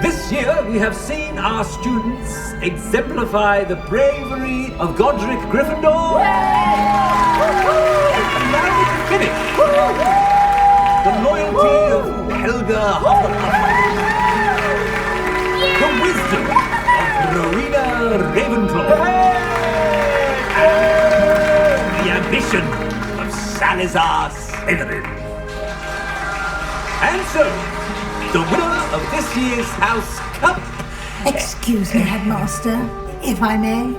Speaker 5: This year we have seen our students exemplify the bravery of Godric Gryffindor. And now we can finish. The loyalty of Helga Hufflepuff. The wisdom of Rowena Ravenclaw. And the ambition of Salazar Slytherin. And so, the winner of this year's House Cup...
Speaker 16: Excuse me, Headmaster, if I may.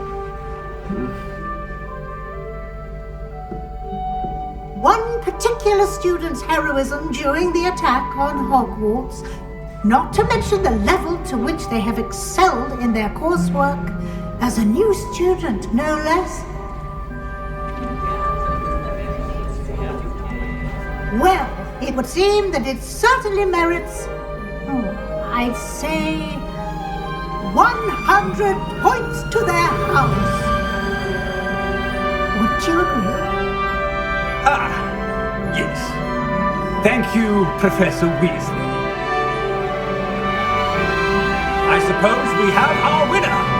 Speaker 16: One particular student's heroism during the attack on Hogwarts, not to mention the level to which they have excelled in their coursework, as a new student, no less. Well, it would seem that it certainly merits, I'd say, 100 points to their house. Would you agree?
Speaker 5: Ah, yes. Thank you, Professor Weasley. I suppose we have our winner.